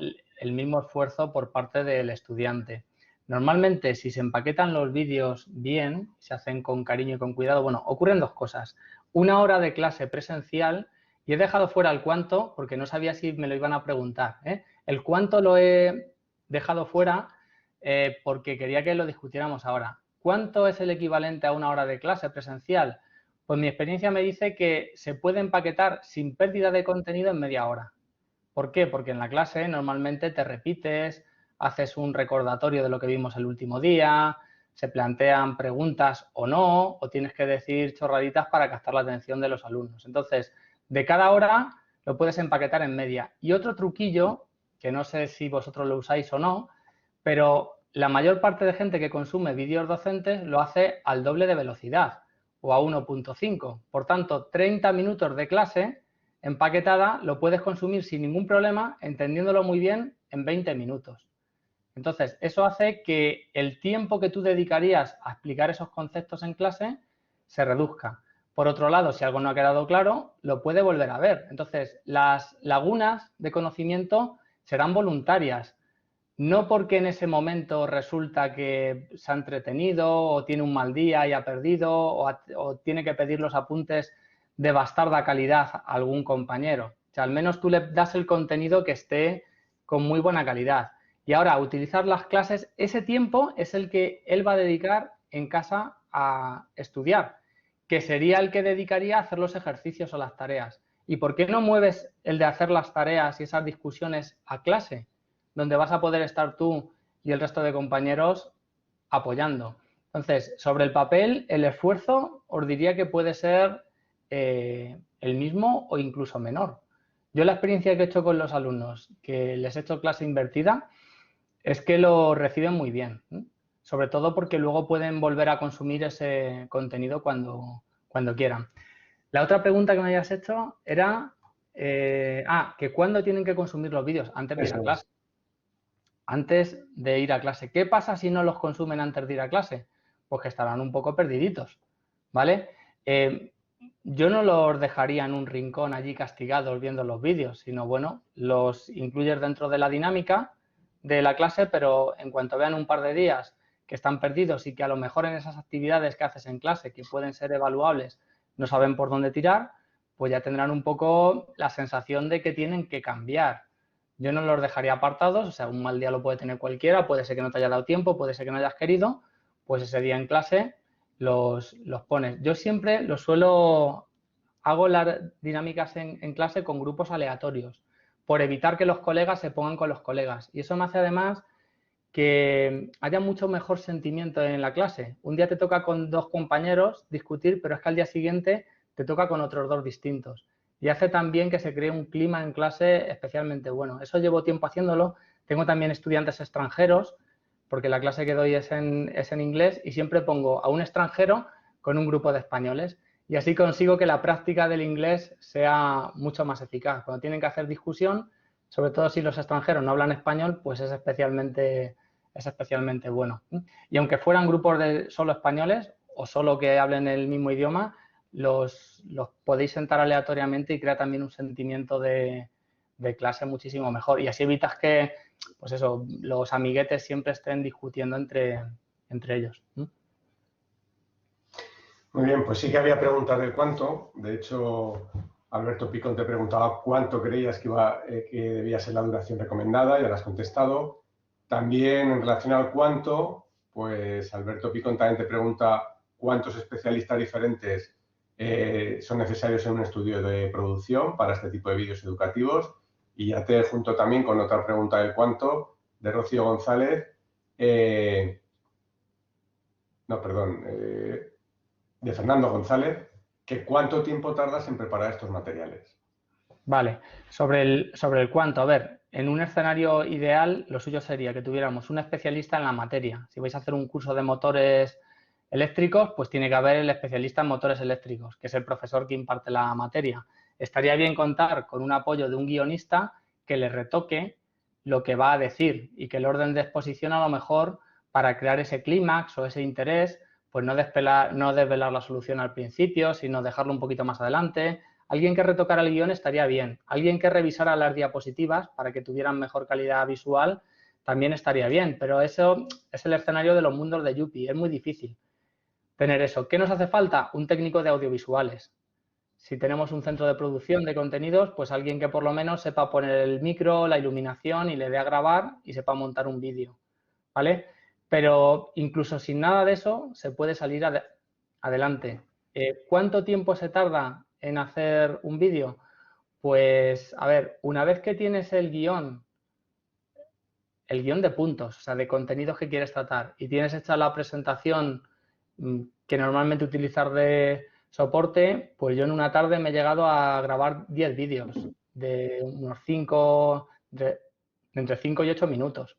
esfuerzo por parte del estudiante. Normalmente, si se empaquetan los vídeos bien, se hacen con cariño y con cuidado, bueno, ocurren dos cosas. Una hora de clase presencial, y he dejado fuera el cuánto porque no sabía si me lo iban a preguntar. El cuánto lo he dejado fuera porque quería que lo discutiéramos ahora. ¿Cuánto es el equivalente a una hora de clase presencial? Pues mi experiencia me dice que se puede empaquetar sin pérdida de contenido en media hora. ¿Por qué? Porque en la clase normalmente te repites, haces un recordatorio de lo que vimos el último día, se plantean preguntas o no, o tienes que decir chorraditas para captar la atención de los alumnos. Entonces, de cada hora lo puedes empaquetar en media. Y otro truquillo, que no sé si vosotros lo usáis o no, pero la mayor parte de gente que consume vídeos docentes lo hace al doble de velocidad o a 1.5. Por tanto, 30 minutos de clase empaquetada lo puedes consumir sin ningún problema, entendiéndolo muy bien en 20 minutos. Entonces, eso hace que el tiempo que tú dedicarías a explicar esos conceptos en clase se reduzca. Por otro lado, si algo no ha quedado claro, lo puede volver a ver. Entonces, las lagunas de conocimiento serán voluntarias. No porque en ese momento resulta que se ha entretenido o tiene un mal día y ha perdido o tiene que pedir los apuntes de bastarda calidad a algún compañero. O sea, al menos tú le das el contenido que esté con muy buena calidad. Y ahora, utilizar las clases, ese tiempo es el que él va a dedicar en casa a estudiar, que sería el que dedicaría a hacer los ejercicios o las tareas. ¿Y por qué no mueves el de hacer las tareas y esas discusiones a clase, donde vas a poder estar tú y el resto de compañeros apoyando? Entonces, sobre el papel, el esfuerzo os diría que puede ser el mismo o incluso menor. Yo la experiencia que he hecho con los alumnos que les he hecho clase invertida es que lo reciben muy bien, ¿eh? Sobre todo porque luego pueden volver a consumir ese contenido cuando quieran. La otra pregunta que me habías hecho era que ¿cuándo tienen que consumir los vídeos? Antes de ir a clase. Antes de ir a clase. ¿Qué pasa si no los consumen antes de ir a clase? Pues que estarán un poco perdiditos, ¿vale? Yo no los dejaría en un rincón allí castigados viendo los vídeos, sino, bueno, los incluyes dentro de la dinámica de la clase, pero en cuanto vean un par de días que están perdidos y que a lo mejor en esas actividades que haces en clase, que pueden ser evaluables, no saben por dónde tirar, pues ya tendrán un poco la sensación de que tienen que cambiar. Yo no los dejaría apartados, o sea, un mal día lo puede tener cualquiera, puede ser que no te haya dado tiempo, puede ser que no hayas querido, pues ese día en clase los pones. Yo siempre hago las dinámicas en clase con grupos aleatorios, por evitar que los colegas se pongan con los colegas. Y eso me hace además que haya mucho mejor sentimiento en la clase. Un día te toca con 2 compañeros discutir, pero es que al día siguiente te toca con otros 2 distintos. Y hace también que se cree un clima en clase especialmente bueno. Eso llevo tiempo haciéndolo. Tengo también estudiantes extranjeros, porque la clase que doy es en inglés, y siempre pongo a un extranjero con un grupo de españoles. Y así consigo que la práctica del inglés sea mucho más eficaz. Cuando tienen que hacer discusión, sobre todo si los extranjeros no hablan español, pues es especialmente bueno. Y aunque fueran grupos de solo españoles o solo que hablen el mismo idioma, los podéis sentar aleatoriamente y crea también un sentimiento de clase muchísimo mejor. Y así evitas que, pues eso, los amiguetes siempre estén discutiendo entre ellos. Muy bien, pues sí que había preguntas del cuánto. De hecho, Alberto Picón te preguntaba cuánto creías que debía ser la duración recomendada, ya lo has contestado. También en relación al cuánto, pues Alberto Picón también te pregunta cuántos especialistas diferentes son necesarios en un estudio de producción para este tipo de vídeos educativos. Y ya te junto también con otra pregunta del cuánto de Rocío González. De Fernando González, que ¿cuánto tiempo tardas en preparar estos materiales? Vale, sobre el cuánto, a ver, en un escenario ideal lo suyo sería que tuviéramos un especialista en la materia. Si vais a hacer un curso de motores eléctricos, pues tiene que haber el especialista en motores eléctricos, que es el profesor que imparte la materia. Estaría bien contar con un apoyo de un guionista que le retoque lo que va a decir y que el orden de exposición a lo mejor para crear ese clímax o ese interés, pues no desvelar la solución al principio, sino dejarlo un poquito más adelante. Alguien que retocara el guión estaría bien. Alguien que revisara las diapositivas para que tuvieran mejor calidad visual también estaría bien. Pero eso es el escenario de los mundos de Yupi. Es muy difícil tener eso. ¿Qué nos hace falta? Un técnico de audiovisuales. Si tenemos un centro de producción de contenidos, pues alguien que por lo menos sepa poner el micro, la iluminación y le dé a grabar y sepa montar un vídeo, ¿vale? Pero incluso sin nada de eso se puede salir adelante. ¿Cuánto tiempo se tarda en hacer un vídeo? Pues, a ver, una vez que tienes el guión de puntos, o sea, de contenidos que quieres tratar, y tienes hecha la presentación que normalmente utilizar de soporte, pues yo en una tarde me he llegado a grabar 10 vídeos de unos entre 5 y 8 minutos.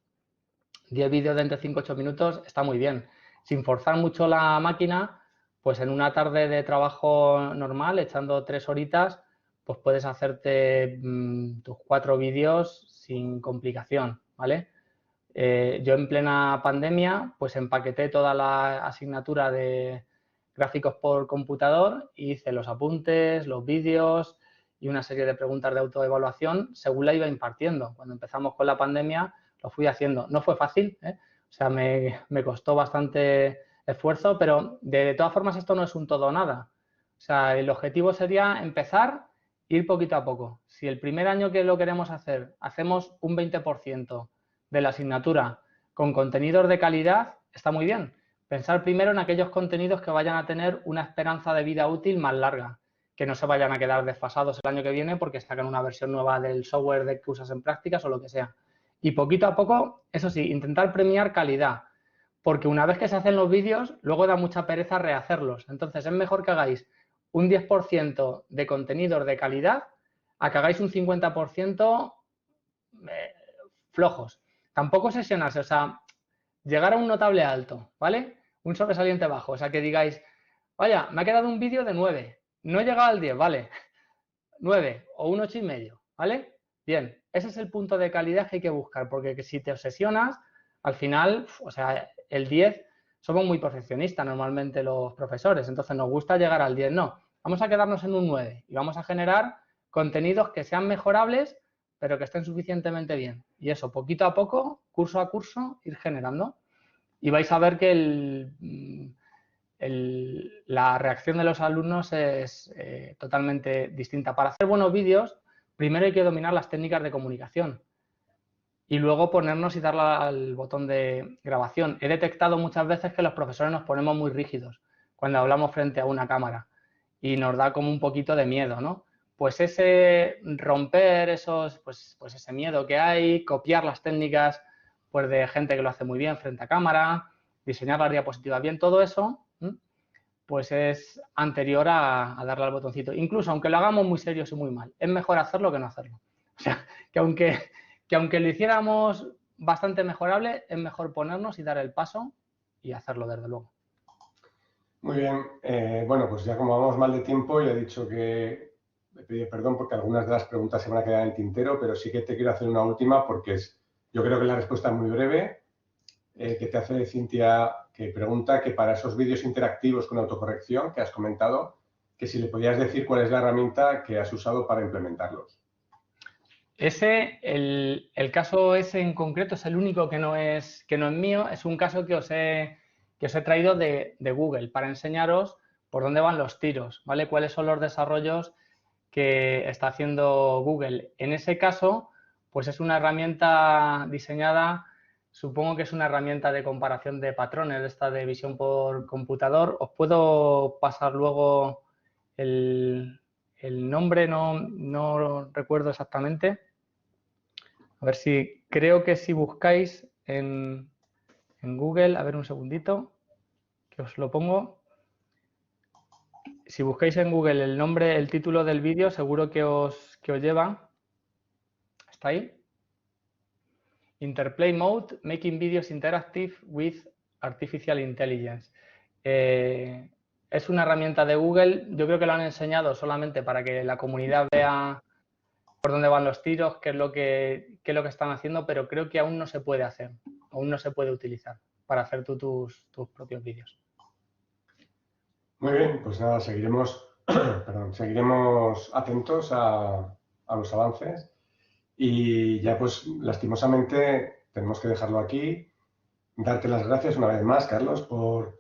10 vídeos de entre 5 y 8 minutos está muy bien. Sin forzar mucho la máquina, pues en una tarde de trabajo normal, echando 3 horitas, pues puedes hacerte tus 4 vídeos sin complicación, ¿vale? Yo en plena pandemia, pues empaqueté toda la asignatura de gráficos por computador y hice los apuntes, los vídeos y una serie de preguntas de autoevaluación según la iba impartiendo. Cuando empezamos con la pandemia, lo fui haciendo. No fue fácil, ¿eh? O sea, me costó bastante esfuerzo, pero de todas formas esto no es un todo o nada. O sea, el objetivo sería empezar, ir poquito a poco. Si el primer año que lo queremos hacer, hacemos un 20% de la asignatura con contenidos de calidad, está muy bien. Pensar primero en aquellos contenidos que vayan a tener una esperanza de vida útil más larga, que no se vayan a quedar desfasados el año que viene porque sacan una versión nueva del software que usas en prácticas o lo que sea. Y poquito a poco, eso sí, intentar premiar calidad, porque una vez que se hacen los vídeos, luego da mucha pereza rehacerlos. Entonces, es mejor que hagáis un 10% de contenidos de calidad a que hagáis un 50% flojos. Tampoco sesionarse, o sea, llegar a un notable alto, ¿vale? Un sobresaliente bajo, o sea, que digáis, vaya, me ha quedado un vídeo de 9, no he llegado al 10, vale, 9 o un 8,5, ¿vale? Bien, ese es el punto de calidad que hay que buscar, porque si te obsesionas, al final, o sea, el 10, somos muy perfeccionistas normalmente los profesores, entonces nos gusta llegar al 10, no, vamos a quedarnos en un 9 y vamos a generar contenidos que sean mejorables, pero que estén suficientemente bien. Y eso, poquito a poco, curso a curso, ir generando. Y vais a ver que la reacción de los alumnos es totalmente distinta. Para hacer buenos vídeos, primero hay que dominar las técnicas de comunicación y luego ponernos y darle al botón de grabación. He detectado muchas veces que los profesores nos ponemos muy rígidos cuando hablamos frente a una cámara y nos da como un poquito de miedo, ¿no? Pues ese romper esos, pues ese miedo que hay, copiar las técnicas pues de gente que lo hace muy bien frente a cámara, diseñar las diapositivas bien, todo eso, pues es anterior a darle al botoncito. Incluso aunque lo hagamos muy serios y muy mal, es mejor hacerlo que no hacerlo. O sea, que aunque lo hiciéramos bastante mejorable, es mejor ponernos y dar el paso y hacerlo desde luego. Muy bien. Bueno, pues ya como vamos mal de tiempo, ya he dicho que he pedido perdón porque algunas de las preguntas se van a quedar en el tintero, pero sí que te quiero hacer una última porque yo creo que la respuesta es muy breve, que te hace Cintia, que pregunta que para esos vídeos interactivos con autocorrección que has comentado, que si le podías decir cuál es la herramienta que has usado para implementarlos. El caso ese en concreto es el único que no es mío, es un caso que os he traído de Google para enseñaros por dónde van los tiros, ¿vale? Cuáles son los desarrollos que está haciendo Google. En ese caso, pues es una herramienta diseñada, supongo que es una herramienta de comparación de patrones, de esta de visión por computador. Os puedo pasar luego el nombre, no recuerdo exactamente. A ver si, creo que si buscáis en Google, a ver un segundito, que os lo pongo. Si buscáis en Google el nombre, el título del vídeo, seguro que os lleva. ¿Está ahí? Interplay Mode, Making Videos Interactive with Artificial Intelligence. Es una herramienta de Google. Yo creo que lo han enseñado solamente para que la comunidad vea por dónde van los tiros, qué es lo que están haciendo, pero creo que aún no se puede hacer, aún no se puede utilizar para hacer tus propios vídeos. Muy bien, pues nada, seguiremos atentos a los avances y ya pues lastimosamente tenemos que dejarlo aquí. Darte las gracias una vez más, Carlos, por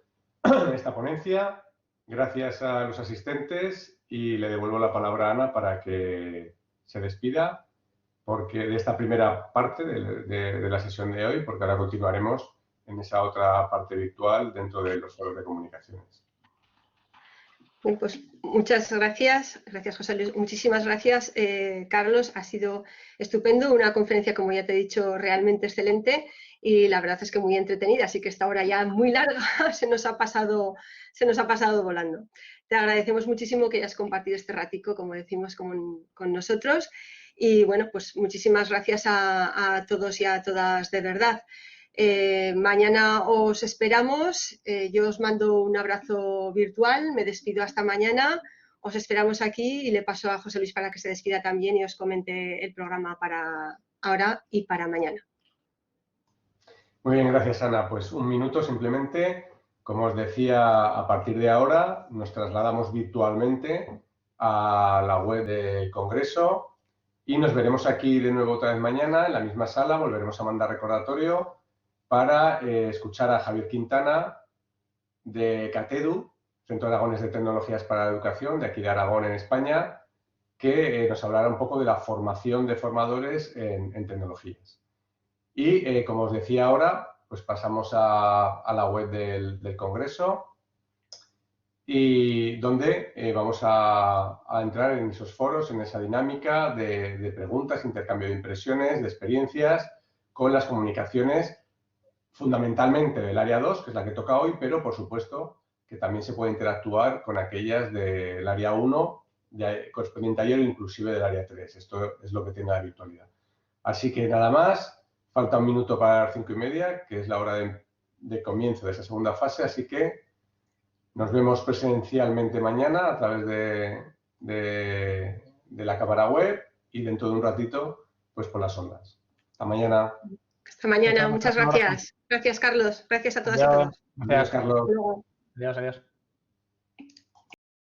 esta ponencia. Gracias a los asistentes y le devuelvo la palabra a Ana para que se despida de esta primera parte de la sesión de hoy, porque ahora continuaremos en esa otra parte virtual dentro de los foros de comunicaciones. Bien, pues muchas gracias. Gracias, José Luis. Muchísimas gracias, Carlos. Ha sido estupendo. Una conferencia, como ya te he dicho, realmente excelente y la verdad es que muy entretenida. Así que esta hora ya muy larga se nos ha pasado volando. Te agradecemos muchísimo que hayas compartido este ratico, como decimos, con nosotros. Y bueno, pues muchísimas gracias a todos y a todas de verdad. Mañana os esperamos, yo os mando un abrazo virtual, me despido hasta mañana, os esperamos aquí y le paso a José Luis para que se despida también y os comente el programa para ahora y para mañana. Muy bien, gracias Ana. Pues un minuto simplemente. Como os decía, a partir de ahora nos trasladamos virtualmente a la web del Congreso y nos veremos aquí de nuevo otra vez mañana en la misma sala, volveremos a mandar recordatorio para escuchar a Javier Quintana de CATEDU, Centro de Aragones de Tecnologías para la Educación, de aquí de Aragón en España, que nos hablará un poco de la formación de formadores en tecnologías. Y como os decía ahora, pues pasamos a la web del Congreso y donde vamos a entrar en esos foros, en esa dinámica de preguntas, intercambio de impresiones, de experiencias con las comunicaciones fundamentalmente del área 2, que es la que toca hoy, pero por supuesto que también se puede interactuar con aquellas del área 1 correspondiente ayer, inclusive del área 3. Esto es lo que tiene la virtualidad. Así que nada más, falta un minuto para las 5:30, que es la hora de comienzo de esa segunda fase, así que nos vemos presencialmente mañana a través de la cámara web y dentro de un ratito, pues por las ondas. Hasta mañana. Hasta mañana, muchas gracias. Gracias, Carlos. Gracias a todas y Adiós. todos. Adiós, Carlos. Hasta luego. Adiós, adiós.